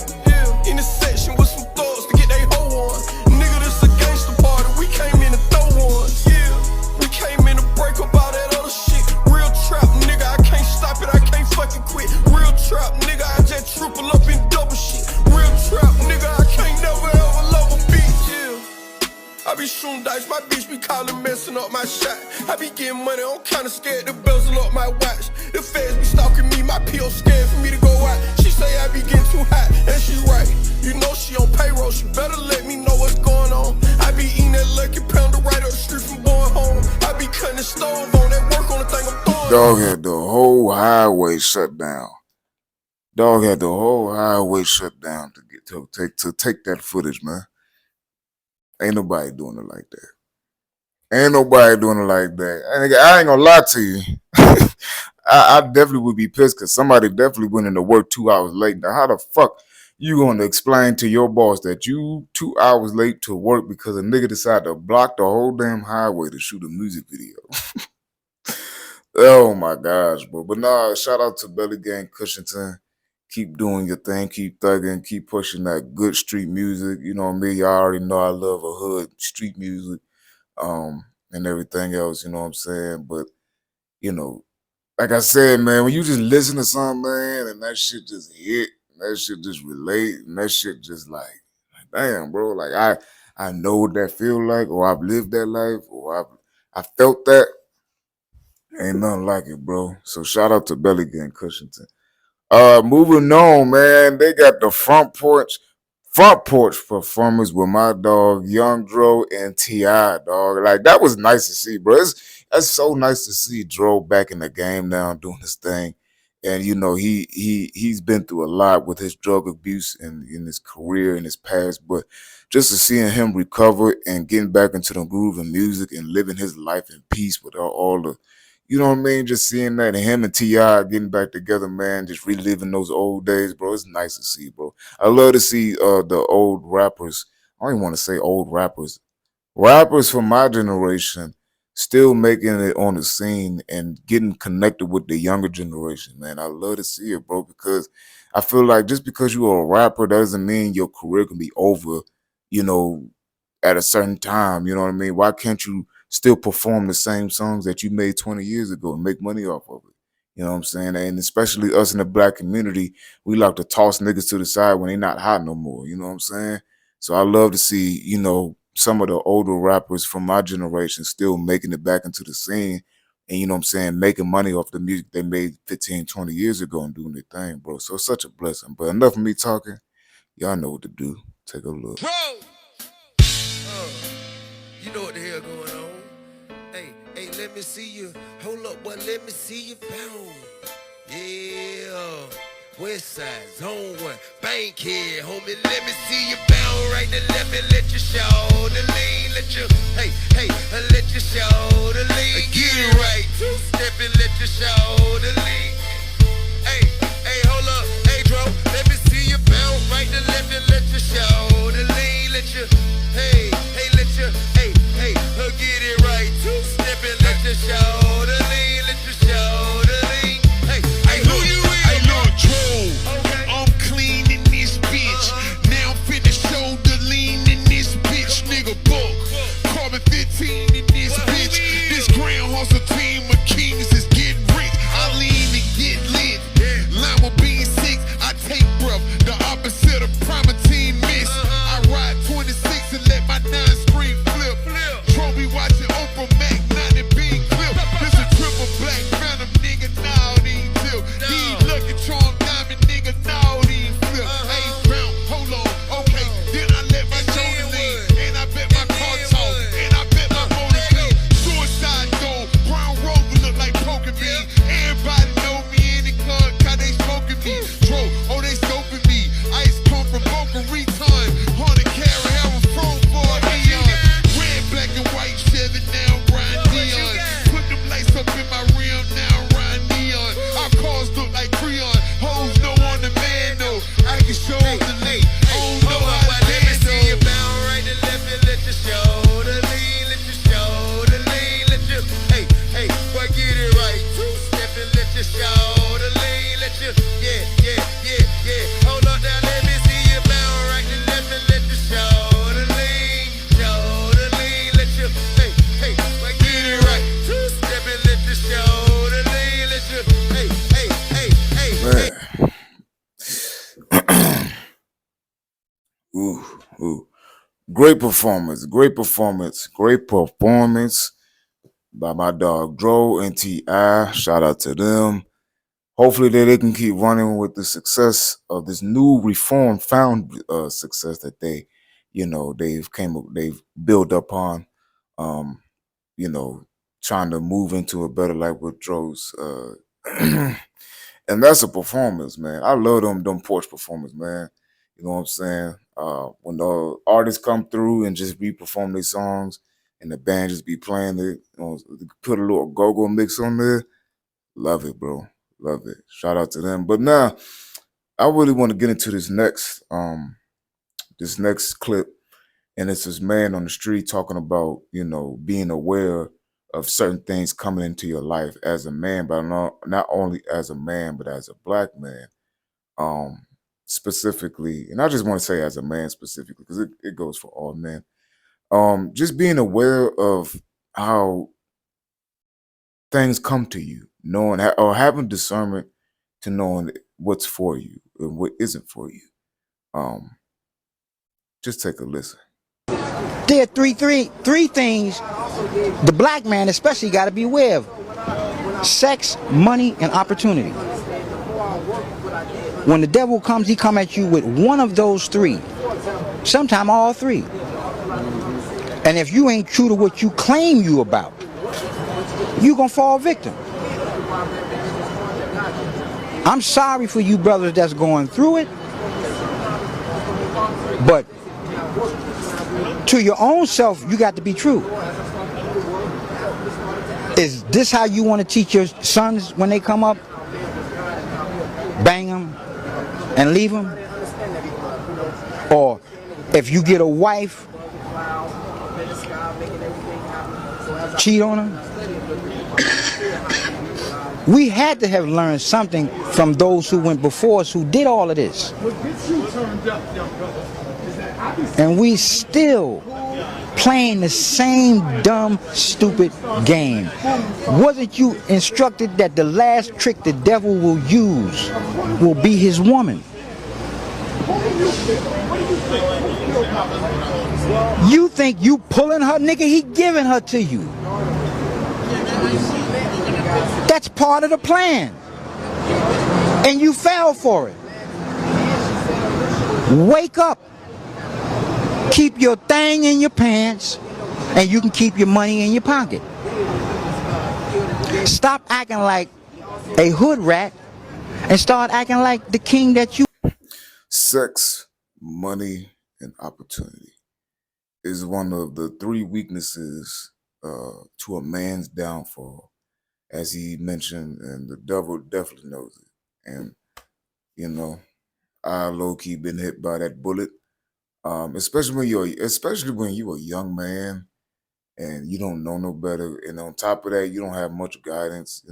In the section with some thugs to get they hoe on. Nigga, this a gangster party. We came in to throw ones. Yeah, we came in to break up all that other shit. Real trap, nigga, I can't stop it. I can't fucking quit. Real trap, nigga, I just triple up and double shit. Real trap, nigga, I can't never ever love a bitch. Yeah. I be shooting dice, my bitch be calling, messing up my shot. I be getting money, I'm kinda scared to bezel up my watch. The feds be stalking me, my P.O. scared for me to go out. She say I be getting too hot, and she right. You know she on payroll, she better let me know what's going on. I be eating that Lucky Pounder right up the street from going home. I be cutting the stove on that work on the thing I'm throwing. Dog had the whole highway shut down. Dog had the whole highway shut down to take that footage, man. Ain't nobody doing it like that. Ain't nobody doing it like that. I ain't gonna lie to you. I definitely would be pissed because somebody definitely went into work 2 hours late. Now, how the fuck you gonna explain to your boss that you 2 hours late to work because a nigga decided to block the whole damn highway to shoot a music video? Oh my gosh, bro. But nah, shout out to Belly Gang Cushington. Keep doing your thing, keep thugging, keep pushing that good street music. You know what I mean? Y'all already know I love a hood street music, and everything else, you know what I'm saying? But, you know, like I said, man, when you just listen to something, man, and that shit just hit, and that shit just relate, and that shit just like damn, bro, like I know what that feel like, or I've lived that life, or I felt that. Ain't nothing like it, bro. So shout out to Belly Gang Cushington. Moving on, man. They got the front porch performance with my dog Young Dro and T.I., dog. Like that was nice to see, bro. That's so nice to see Dro back in the game now doing his thing. And you know, he's been through a lot with his drug abuse and in his career in his past, but just to seeing him recover and getting back into the groove of music and living his life in peace with all the, you know what I mean? Just seeing that and him and T.I. getting back together, man, just reliving those old days, bro. It's nice to see, bro. I love to see the old rappers. I don't even want to say old rappers. Rappers from my generation still making it on the scene and getting connected with the younger generation, man. I love to see it, bro, because I feel like just because you're a rapper doesn't mean your career can be over, you know, at a certain time. You know what I mean? Why can't you still perform the same songs that you made 20 years ago and make money off of it? You know what I'm saying? And especially us in the black community, we like to toss niggas to the side when they not hot no more. You know what I'm saying? So I love to see, you know, some of the older rappers from my generation still making it back into the scene and, you know what I'm saying, making money off the music they made 15, 20 years ago and doing their thing, bro. So it's such a blessing. But enough of me talking. Y'all know what to do. Take a look. You know what the hell going on. Hey, let me see you. Hold up, boy, let me see you pound. Yeah. West side, zone one, Bankhead, homie, let me see you bound right to left and let your shoulder lean, let your shoulder lean, get it right, two-step and let your shoulder lean. Hey, hold up, hey, Dro, let me see you bound right to left and let your shoulder lean, let your, get it right, two-step and let your shoulder lean, let your shoulder lean. Hey, who you is? Hey, look, Dro, I'm clean in this bitch. Now I'm finna shoulder lean in this bitch, nigga, buck. Carbon 15 in this bitch. This Grand Hustle team of kings is getting rich. I lean and get lit. Lima being 6, I take breath. The opposite of Primatine miss. I ride 26 and let my 9 screen flip. Trophy watching Oprah Mac 9 and being clip. This a triple black phantom, nigga, now these tip. These lucky charm diamond, nigga, now these flip. Hey, bounce, hold on, okay. Then I let my shoulder lean. And I bet my car talk. And I bet my motor clean. Suicide door, brown rover look like poking me. Everybody know me in the club, cause they smoking me. Dro, oh, they scoping me. Ice come from Boca Raton. 100 carat, have a phone for a neon. Red, black, and white Chevy, now Ryan Neon. Put them lights up in my rim, now Ryan Neon. Our cars look like Creon. Hoes know on the man, though. I can show the late. Oh, no, I let me see you bound right to left and let your shoulder lean, let your shoulder lean, let your, boy, get it right. Two-step and let your shoulder lean, let your, yeah. Hold up now, let me see you bound right to left and let your shoulder lean, let your, boy, get it right. Two-step and let your shoulder lean, let your, Man. Ooh. Great performance by my dog Dro and T.I. Shout out to them. Hopefully they can keep running with the success of this new reform found success that they, you know, they've built upon, you know, trying to move into a better life with Dro's and that's a performance, man. I love them porch performance, man. You know what I'm saying? When the artists come through and just re-perform their songs and the band just be playing it, you know, put a little go-go mix on there. Love it, bro. Love it. Shout out to them. But now I really want to get into this next clip. And it's this man on the street talking about, you know, being aware of certain things coming into your life as a man, but not only as a man, but as a black man, specifically. And I just want to say as a man specifically, because it goes for all men. Just being aware of how things come to you, knowing or having discernment to knowing what's for you and what isn't for you. Just take a listen. There are three things the black man especially got to be aware of: sex, money, and opportunity. When the devil comes, he come at you with one of those three, sometime all three. And if you ain't true to what you claim you about, you gonna fall victim. I'm sorry for you brothers that's going through it, but to your own self, you got to be true. Is this how you want to teach your sons when they come up? Bang them and leave them? Or if you get a wife, cheat on her? We had to have learned something from those who went before us who did all of this. And we still playing the same dumb, stupid game. Wasn't you instructed that the last trick the devil will use will be his woman? You think you pulling her, nigga? He giving her to you. That's part of the plan. And you fell for it. Wake up. Keep your thing in your pants, and you can keep your money in your pocket. Stop acting like a hood rat and start acting like the king that you. Sex, money, and opportunity is one of the three weaknesses to a man's downfall, as he mentioned, and the devil definitely knows it. And, you know, I low-key been hit by that bullet. Especially when you're a young man and you don't know no better, and on top of that, you don't have much guidance.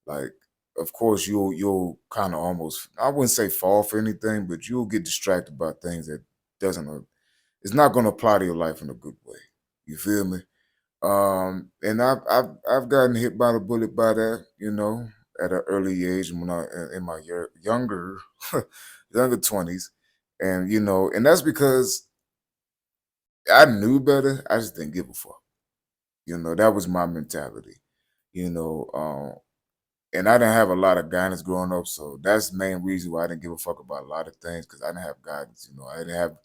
Like, of course, you'll kind of almost, I wouldn't say fall for anything, but you'll get distracted by things that it's not going to apply to your life in a good way. You feel me? And I've gotten hit by the bullet by that, at an early age when in my younger 20s. And, and that's because I knew better. I just didn't give a fuck. That was my mentality, and I didn't have a lot of guidance growing up. So that's the main reason why I didn't give a fuck about a lot of things, because I didn't have guidance. I didn't have,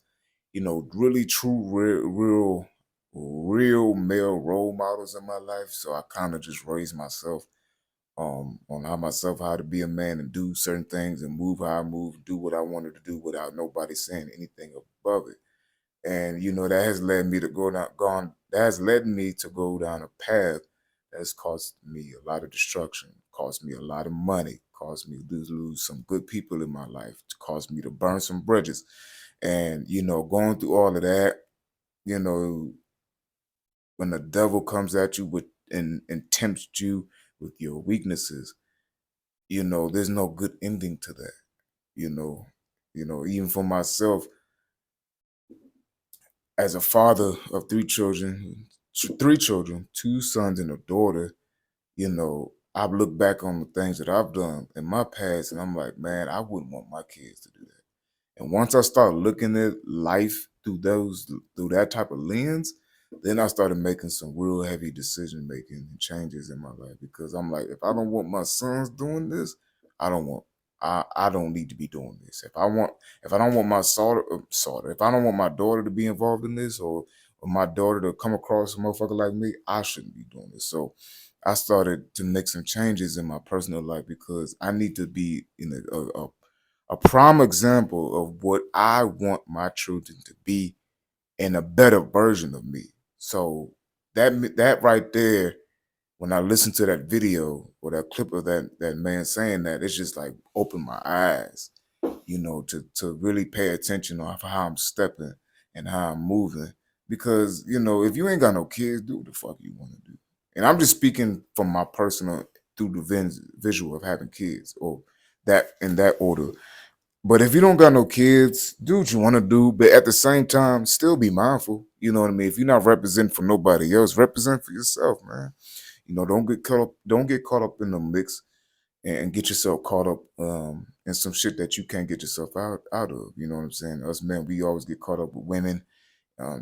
really true, real male role models in my life. So I kind of just raised myself on how to be a man and do certain things and move how I move, do what I wanted to do without nobody saying anything above it. And that has led me to go down a path that's cost me a lot of destruction, cost me a lot of money, caused me to lose some good people in my life, caused me to burn some bridges. And going through all of that, when the devil comes at you and tempts you with your weaknesses, there's no good ending to that. Even for myself, as a father of three children, 2 sons and a daughter, I've looked back on the things that I've done in my past, and I'm like, man, I wouldn't want my kids to do that. And once I started looking at life through that type of lens, then I started making some real heavy decision making and changes in my life, because I'm like, if I don't want my sons doing this, I don't need to be doing this. If I don't want my if I don't want my daughter to be involved in this, or my daughter to come across a motherfucker like me, I shouldn't be doing this. So I started to make some changes in my personal life, because I need to be in a prime example of what I want my children to be, and a better version of me. So that right there, when I listened to that video or that clip of that man saying that, it's just like opened my eyes, to really pay attention on how I'm stepping and how I'm moving. Because, if you ain't got no kids, do what the fuck you want to do. And I'm just speaking from my personal, through the visual of having kids, or that in that order. But if you don't got no kids, do what you want to do. But at the same time, still be mindful. You know what I mean? If you're not representing for nobody else, represent for yourself, man. Don't get caught up in the mix and get yourself caught up in some shit that you can't get yourself out of. You know what I'm saying? Us men, we always get caught up with women,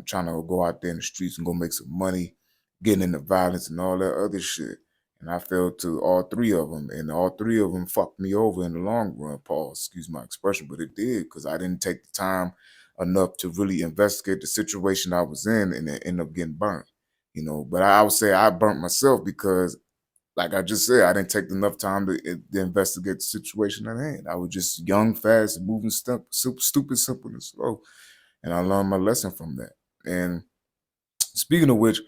trying to go out there in the streets and go make some money, getting into violence and all that other shit. And I fell to all three of them, and all three of them fucked me over in the long run. Pause, excuse my expression, but it did, because I didn't take the time enough to really investigate the situation I was in, and then end up getting burnt. But I would say I burnt myself because, like I just said, I didn't take enough time to investigate the situation at hand. I was just young, fast, and moving, stupid, simple, and slow. And I learned my lesson from that. And speaking of which,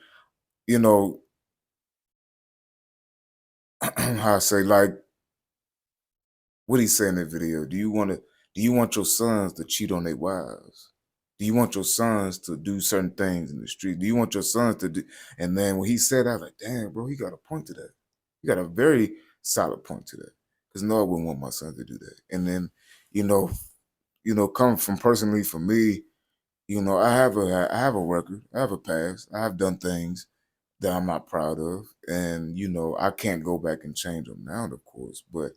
how I say, like, what he say in the video? Do you want your sons to cheat on their wives? Do you want your sons to do certain things in the street? Do you want your sons to do? And then when he said that, I was like, damn, bro, he got a point to that. He got a very solid point to that. Because no, I wouldn't want my son to do that. And then, coming from personally for me, I have a record, I have a past, I have done things that I'm not proud of, and I can't go back and change them now, of course. But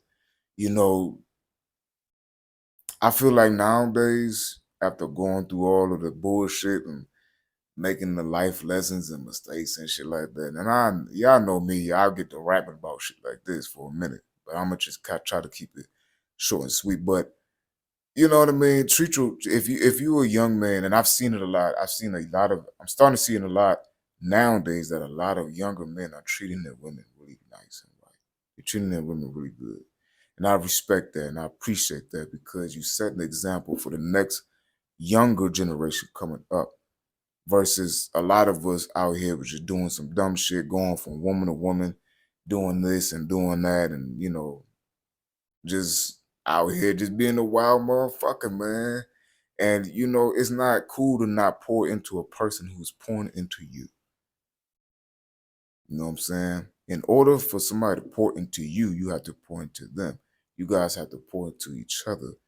I feel like nowadays, after going through all of the bullshit and making the life lessons and mistakes and shit like that, and y'all know me, I'll get to rapping about shit like this for a minute, but I'm gonna just try to keep it short and sweet. But you know what I mean? Treat you if you're a young man, and I've seen it a lot. I'm starting to see it a lot nowadays, that a lot of younger men are treating their women really nice and right. They're treating their women really good. And I respect that and I appreciate that, because you set an example for the next younger generation coming up, versus a lot of us out here was just doing some dumb shit, going from woman to woman, doing this and doing that, and just out here just being a wild motherfucker, man. And it's not cool to not pour into a person who's pouring into you. You know what I'm saying? In order for somebody to pour into you, you have to pour into them. You guys have to pour into each other.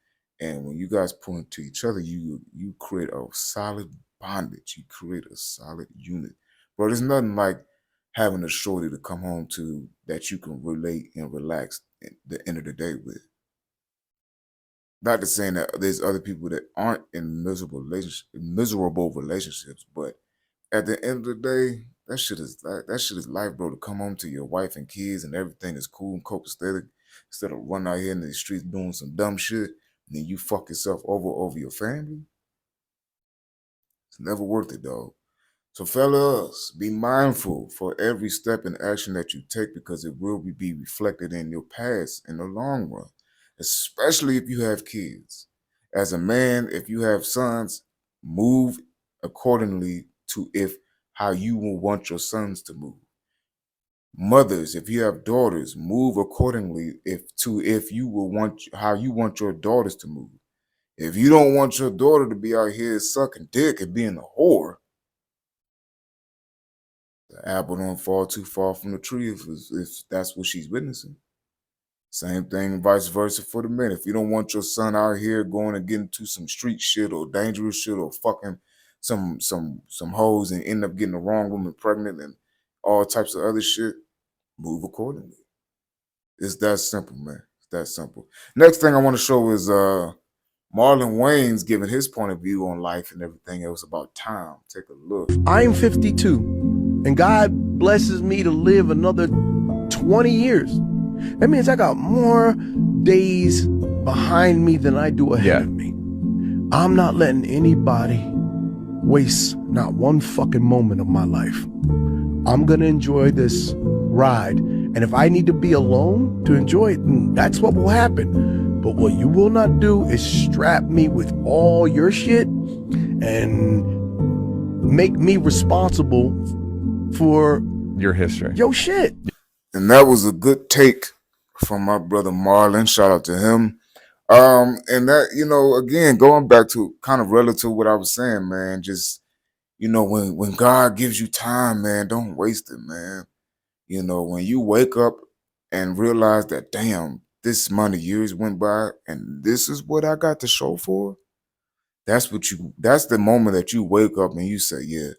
And when you guys pour into each other, you create a solid bondage. You create a solid unit. Bro, there's nothing like having a shorty to come home to that you can relate and relax at the end of the day with. Not to say that there's other people that aren't in miserable relationships, but at the end of the day, that shit is life, bro. To come home to your wife and kids and everything is cool and copacetic, instead of running out here in the streets doing some dumb shit, and then you fuck yourself over your family. It's never worth it, dog. So fellas, be mindful for every step and action that you take, because it will be reflected in your past in the long run, especially if you have kids. As a man, if you have sons, move accordingly to how you will want your sons to move. Mothers, if you have daughters, move accordingly how you want your daughters to move. If you don't want your daughter to be out here sucking dick and being a whore, the apple don't fall too far from the tree if that's what she's witnessing. Same thing, vice versa for the men. If you don't want your son out here going and getting into some street shit or dangerous shit or fucking some hoes and end up getting the wrong woman pregnant and all types of other shit, move accordingly. It's that simple, man. It's that simple. Next thing I want to show is Marlon Wayne's giving his point of view on life and everything else about time. Take a look. I'm 52, and God blesses me to live another 20 years. That means I got more days behind me than I do ahead of me. I'm not letting anybody waste not one fucking moment of my life. I'm gonna enjoy this ride, and if I need to be alone to enjoy it, then that's what will happen. But what you will not do is strap me with all your shit and make me responsible for your history. Your shit. And that was a good take from my brother Marlon. Shout out to him. And that, again, going back to kind of relative to what I was saying, man, just, when God gives you time, man, don't waste it, man. When you wake up and realize that, damn, this amount of years went by and this is what I got to show for, that's the moment that you wake up and you say, yeah,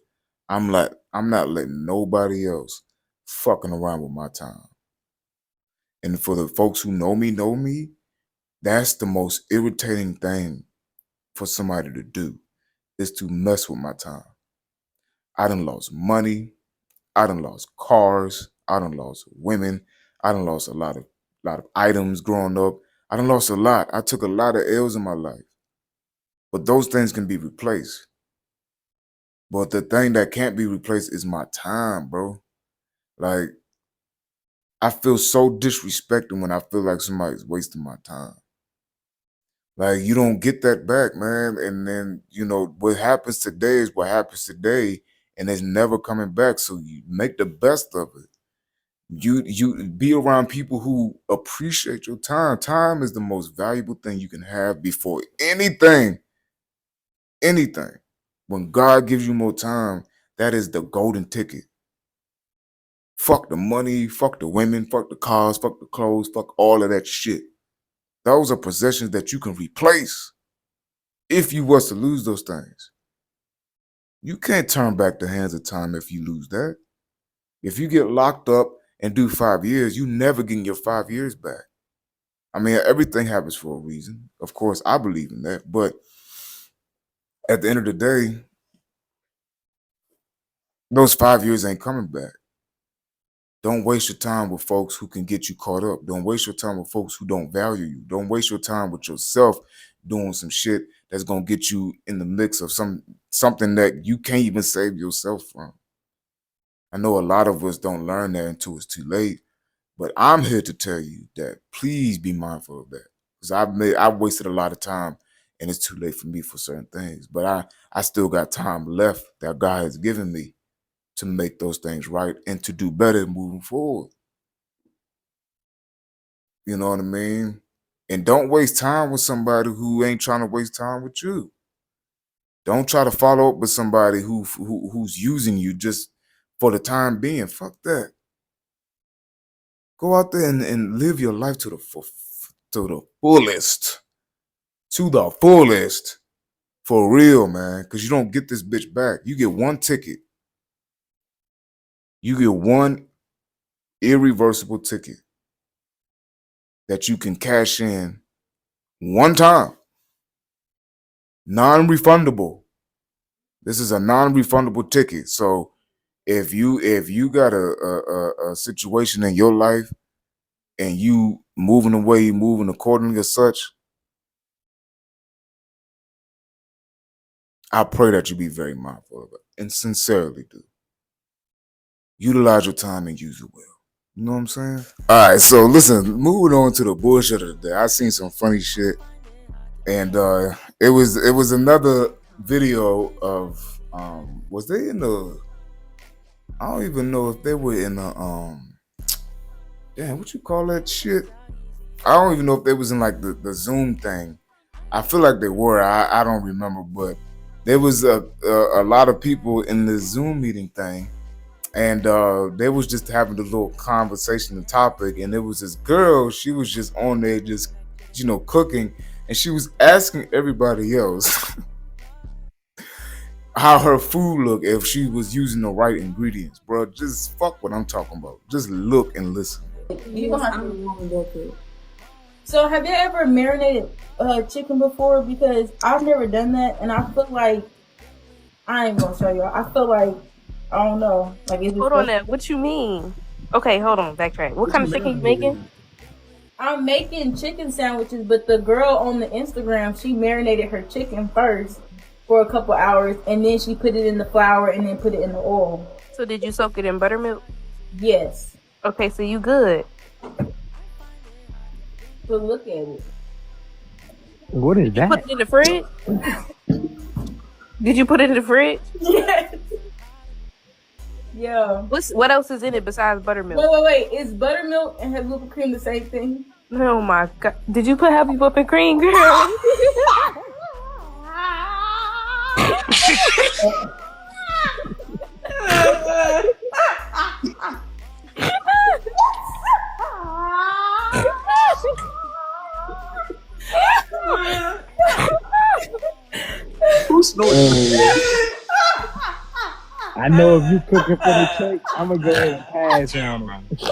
I'm not letting nobody else fucking around with my time. And for the folks who know me, that's the most irritating thing for somebody to do, is to mess with my time. I done lost money. I done lost cars. I done lost women. I done lost a lot of items growing up. I done lost a lot. I took a lot of L's in my life. But those things can be replaced. But the thing that can't be replaced is my time, bro. Like, I feel so disrespected when I feel like somebody's wasting my time. Like, you don't get that back, man. And then, you know, what happens today is what happens today, and it's never coming back. So you make the best of it. You be around people who appreciate your time. Time is the most valuable thing you can have before anything. Anything. When God gives you more time, that is the golden ticket. Fuck the money, fuck the women, fuck the cars, fuck the clothes, fuck all of that shit. Those are possessions that you can replace if you was to lose those things. You can't turn back the hands of time if you lose that. If you get locked up and do 5 years, you never getting your 5 years back. I mean, everything happens for a reason. Of course, I believe in that. But at the end of the day, those 5 years ain't coming back. Don't waste your time with folks who can get you caught up. Don't waste your time with folks who don't value you. Don't waste your time with yourself doing some shit that's gonna get you in the mix of something that you can't even save yourself from. I know a lot of us don't learn that until it's too late, but I'm here to tell you that please be mindful of that, because I've wasted a lot of time, and it's too late for me for certain things. But I still got time left that God has given me to make those things right and to do better moving forward. You know what I mean? And don't waste time with somebody who ain't trying to waste time with you. Don't try to follow up with somebody who's using you just for the time being. Fuck that. Go out there and live your life to the fullest. To the fullest. For real, man. Because you don't get this bitch back. You get one ticket. You get one irreversible ticket that you can cash in one time. Non-refundable. This is a non-refundable ticket. So if you got a situation in your life and you moving away, you moving accordingly as such, I pray that you be very mindful of it and sincerely do. Utilize your time and use it well. You know what I'm saying? All right, so listen, moving on to the bullshit of the day. I seen some funny shit, and it was another video of was they in the? I don't even know if they were in the damn, what you call that shit? I don't even know if they was in like the Zoom thing. I feel like they were. I don't remember, but there was a lot of people in the Zoom meeting thing. And they was just having a little conversation, the topic, and it was this girl, she was just on there just, you know, cooking, and she was asking everybody else how her food looked if she was using the right ingredients. Bro, just fuck what I'm talking about. Just look and listen. You gonna have to. So have you ever marinated chicken before? Because I've never done that, and I feel like, I ain't gonna show y'all, I feel like, I don't know. Like, hold on now. What you mean? Okay, hold on. Backtrack. What kind of chicken you making? I'm making chicken sandwiches, but the girl on the Instagram, she marinated her chicken first for a couple hours, and then she put it in the flour and then put it in the oil. So did you soak it in buttermilk? Yes. Okay, so you good. But look at it. What is that? Put it in the fridge? Did you put it in the fridge? Yes. Yeah. What else is in it besides buttermilk? Wait. Is buttermilk and heavy whipping cream the same thing? Oh my god. Did you put heavy whipping cream, girl? Who's snoring? I know if you cooking for the cake, I'm gonna go ahead and pass ass down on him. She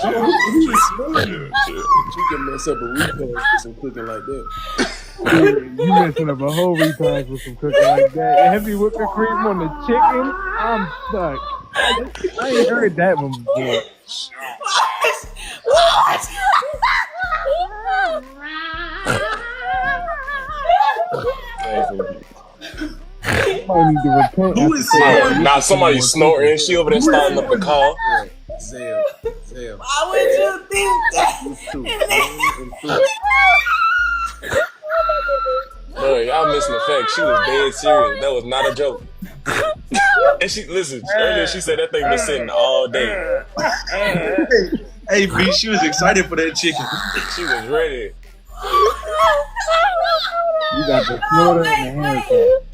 can mess up a repast with some cooking like that. You messing up a whole repast with some cooking like that. Heavy whipping cream on the chicken. I'm stuck. I ain't heard that one before. What? Might need to repent. Who is snoring? Nah, somebody snorting. She over there starting up the call. Zell. Why would you think that? Bro, y'all missing the fact. She was dead serious. That was not a joke. And she, listen, earlier she said that thing was sitting all day. Hey, B, she was excited for that chicken. She was ready. You got the Florida and the haircut.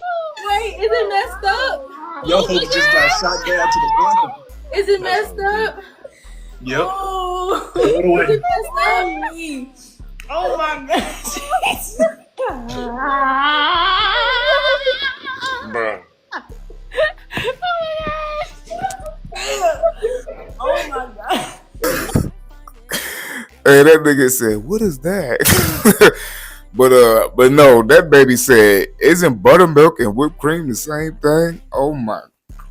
Wait, is it messed up? Yo, just got shot down to the bottom. Is it messed up? Yep. Oh, What is away? it messed up? Oh my gosh. Bro. Oh my god. Hey, that nigga said, "What is that?" but no, that baby said, "Isn't buttermilk and whipped cream the same thing?" Oh my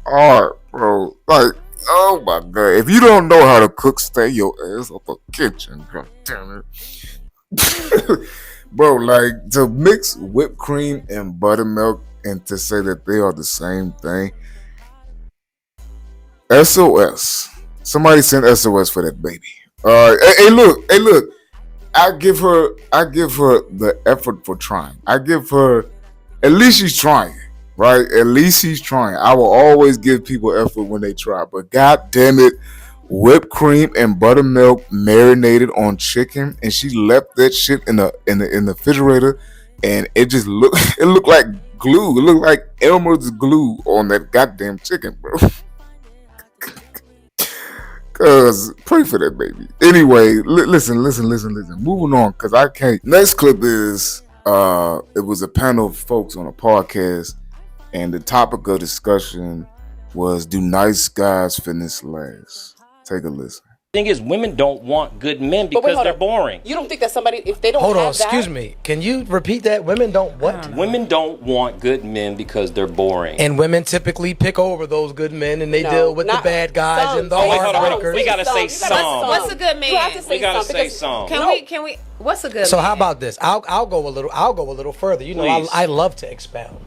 god, bro! Like, oh my god! If you don't know how to cook, stay your ass out the kitchen. God damn it, bro! Like to mix whipped cream and buttermilk and to say that they are the same thing. SOS. Somebody send SOS for that baby. Hey, look. I give her the effort for trying. I give her, at least she's trying, right? At least she's trying. I will always give people effort when they try, but god damn it, whipped cream and buttermilk marinated on chicken, and she left that shit in the refrigerator, and it looked like glue. It looked like Elmer's glue on that goddamn chicken, bro. Cause pray for that baby. Anyway, listen. Moving on, cause I can't. Next clip is it was a panel of folks on a podcast, and the topic of discussion was, do nice guys finish last? Take a listen. Thing is, women don't want good men because they're boring. You don't think that somebody, if they don't Hold have on, excuse me. Can you repeat that? Women don't what? Women don't want good men because they're boring. And women typically pick over those good men, and they deal with the bad guys and the heartbreakers. We gotta say some. What's a good man? You have to say we gotta say some. Can we? What's a good? So man? how about this? I'll go a little further. You know, Please. I love to expound.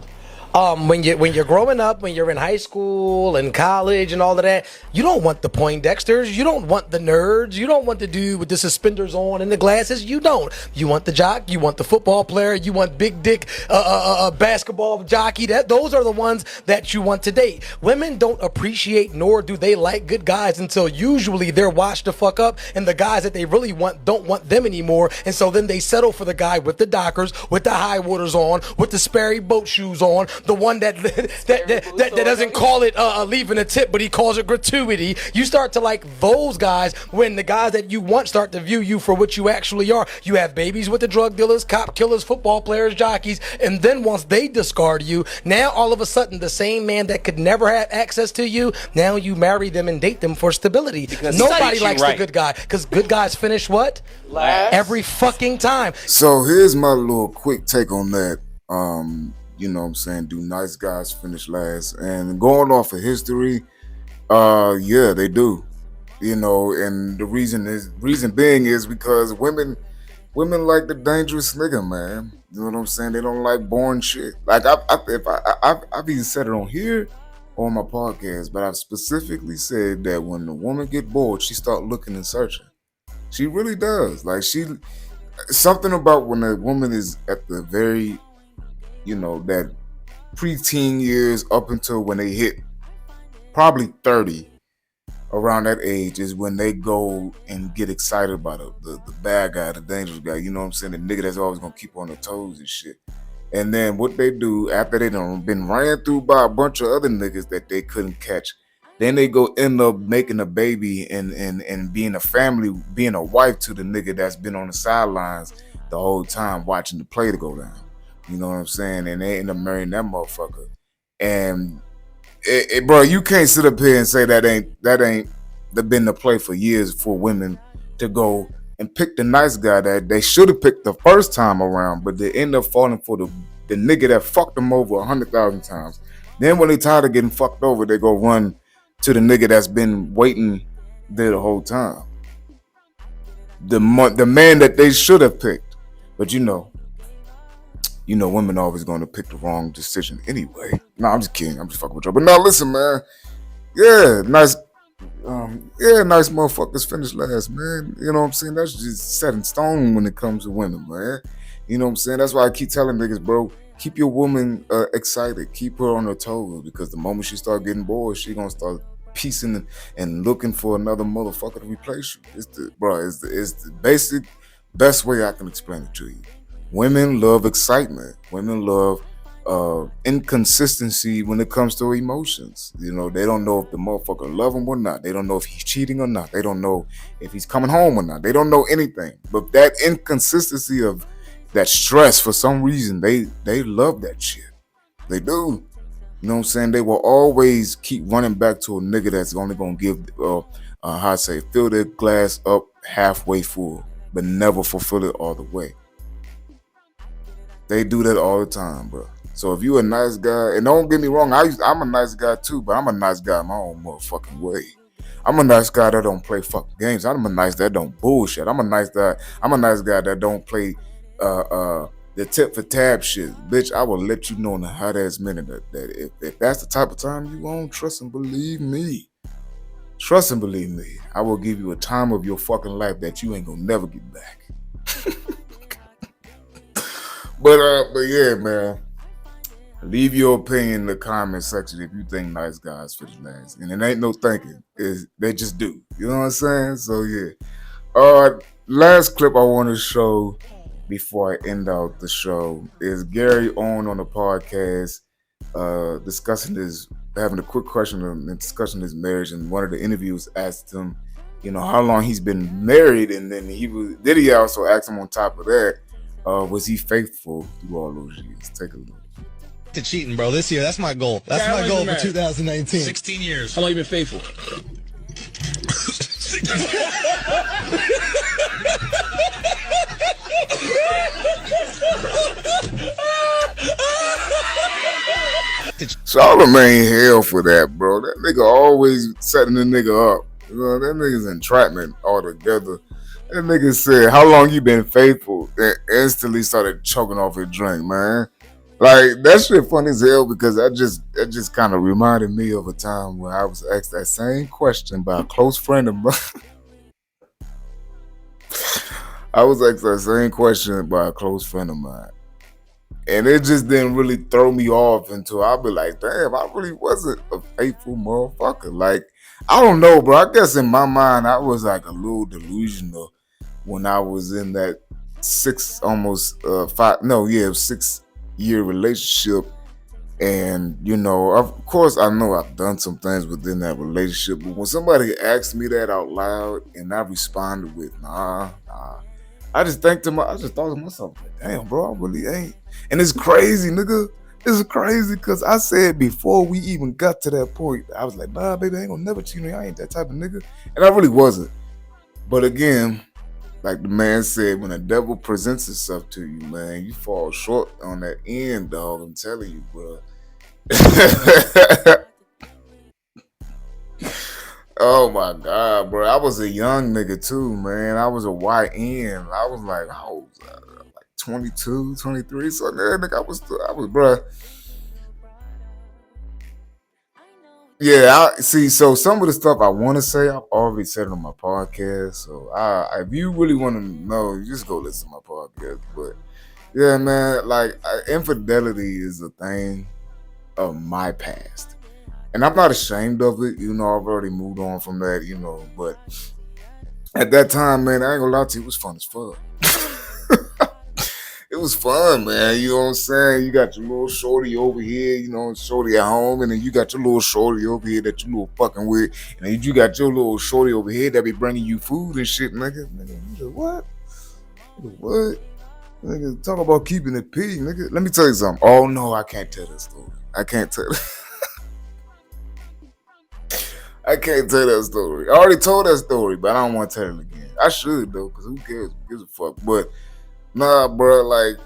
When you're growing up, when you're in high school and college and all of that, you don't want the Poindexters, you don't want the nerds, you don't want the dude with the suspenders on and the glasses. You don't. You want the jock, you want the football player, you want big dick basketball jockey. Those are the ones that you want to date. Women don't appreciate nor do they like good guys until usually they're washed the fuck up, and the guys that they really want don't want them anymore, and so then they settle for the guy with the Dockers, with the high waters on, with the Sperry boat shoes on. The one that doesn't call it leaving a tip, but he calls it gratuity. You start to like those guys when the guys that you want start to view you for what you actually are. You have babies with the drug dealers, cop killers, football players, jockeys, and then once they discard you, now all of a sudden the same man that could never have access to you, now you marry them and date them for stability. Because nobody likes the good guy, because good guys finish what? Last. Every fucking time. So here's my little quick take on that. You know what I'm saying? Do nice guys finish last? And going off of history, yeah, they do. You know, and the reason being is because women like the dangerous nigga, man. You know what I'm saying? They don't like boring shit. Like I've even said it on here on my podcast, but I've specifically said that when the woman get bored, she start looking and searching. She really does. Like something about when a woman is at the very, you know, that preteen years up until when they hit probably 30, around that age is when they go and get excited about the bad guy, the dangerous guy, you know what I'm saying? The nigga that's always gonna keep on their toes and shit. And then what they do after they done been ran through by a bunch of other niggas that they couldn't catch, then they go end up making a baby and being a family, being a wife to the nigga that's been on the sidelines the whole time watching the play to go down. You know what I'm saying? And they end up marrying that motherfucker. And bro, you can't sit up here and say that ain't they've been to play for years for women to go and pick the nice guy that they should have picked the first time around, but they end up falling for the nigga that fucked them over 100,000 times. Then when they tired of getting fucked over, they go run to the nigga that's been waiting there the whole time. The man that they should have picked. But you know, women always going to pick the wrong decision anyway. No, I'm just kidding. I'm just fucking with you. But now listen, man. Yeah, nice motherfuckers finished last, man. You know what I'm saying? That's just set in stone when it comes to women, man. You know what I'm saying? That's why I keep telling niggas, bro, keep your woman excited. Keep her on her toes, because the moment she start getting bored, she gonna start piecing and looking for another motherfucker to replace you. It's the basic best way I can explain it to you. Women love excitement. Women love inconsistency when it comes to emotions. You know, they don't know if the motherfucker love him or not. They don't know if he's cheating or not. They don't know if he's coming home or not. They don't know anything. But that inconsistency of that stress, for some reason, they love that shit. They do. You know what I'm saying? They will always keep running back to a nigga that's only gonna give fill their glass up halfway full, but never fulfill it all the way. They do that all the time, bro. So if you a nice guy, and don't get me wrong, I'm a nice guy too, but I'm a nice guy in my own motherfucking way. I'm a nice guy that don't play fucking games. I'm a nice guy that don't bullshit. I'm a nice guy that don't play the tip for tab shit. Bitch, I will let you know in a hot ass minute that if that's the type of time you want, trust and believe me. Trust and believe me. I will give you a time of your fucking life that you ain't gonna never get back. But yeah, man. Leave your opinion in the comment section if you think nice guys finish last. And it ain't no thinking. They just do. You know what I'm saying? So yeah. Last clip I want to show before I end out the show is Gary on the podcast having a quick question and discussing his marriage. And one of the interviews asked him, you know, how long he's been married, and then he also asked him on top of that, was he faithful through all those years? Take a look. To cheating, bro. This year, that's my goal. That's my goal for 2019. 16 years. How long you been faithful? Charlamagne hell for that, bro. That nigga always setting the nigga up. You know, that nigga's entrapment altogether. That nigga said, how long you been faithful? And instantly started choking off his drink, man. Like, that shit funny as hell, because that just kind of reminded me of a time when I was asked that same question by a close friend of mine. I was asked that same question by a close friend of mine. And it just didn't really throw me off until I'd be like, damn, I really wasn't a faithful motherfucker. Like, I don't know, bro. I guess in my mind, I was like a little delusional when I was in that 6-year relationship. And, you know, of course, I know I've done some things within that relationship, but when somebody asked me that out loud and I responded with, nah, I just thought to myself, like, damn, bro, I really ain't. And it's crazy, nigga. It's crazy because I said before we even got to that point, I was like, nah, baby, I ain't gonna never cheat on you. I ain't that type of nigga. And I really wasn't. But again, like the man said, when the devil presents itself to you, man, you fall short on that end, dog. I'm telling you, bro. Oh my God, bro. I was a young nigga too, man. I was a YN. I was like, 22, 23. So nigga, I was, bro. Yeah, so some of the stuff I want to say, I've already said it on my podcast. So if you really want to know, you just go listen to my podcast. But yeah, man, like infidelity is a thing of my past. And I'm not ashamed of it. You know, I've already moved on from that, you know. But at that time, man, I ain't gonna lie to you, it was fun as fuck. It was fun, man. You know what I'm saying? You got your little shorty over here, you know, shorty at home, and then you got your little shorty over here that you little fucking with, and then you got your little shorty over here that be bringing you food and shit, nigga. Nigga, what? Nigga, what? Nigga, talk about keeping it P, nigga. Let me tell you something. Oh, no, I can't tell that story. I can't tell it. I can't tell that story. I already told that story, but I don't want to tell it again. I should though, because who cares? Who gives a fuck? But nah, bro, like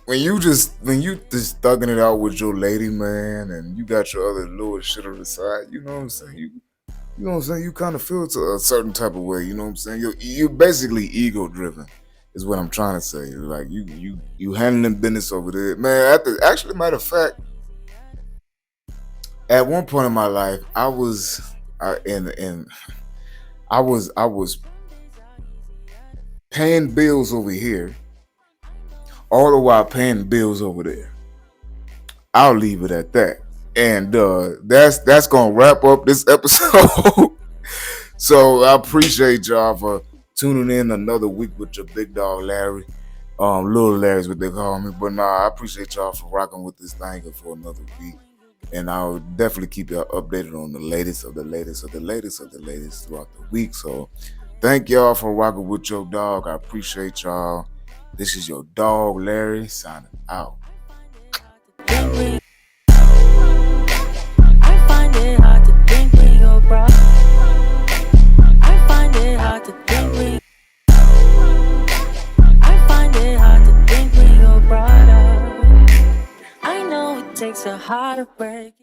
when you just thugging it out with your lady, man, and you got your other little shit on the side, you know what I'm saying? You know what I'm saying? You kind of feel to a certain type of way, you know what I'm saying? You're basically ego driven, is what I'm trying to say. Like you handling business over there, man. Actually, matter of fact, at one point in my life, I was paying bills over here, all the while paying bills over there. I'll leave it at that. And that's gonna wrap up this episode. So I appreciate y'all for tuning in another week with your big dog Larry. Little Larry's what they call me. But nah, I appreciate y'all for rocking with this thing for another week. And I'll definitely keep y'all updated on the latest of the latest of the latest of the latest throughout the week. So thank y'all for rocking with your dog. I appreciate y'all. This is your dog Larry signing out. I find it hard to think when you're broke. I find it hard to think when I find it hard to think when you're brought up. I know it takes a heart to break.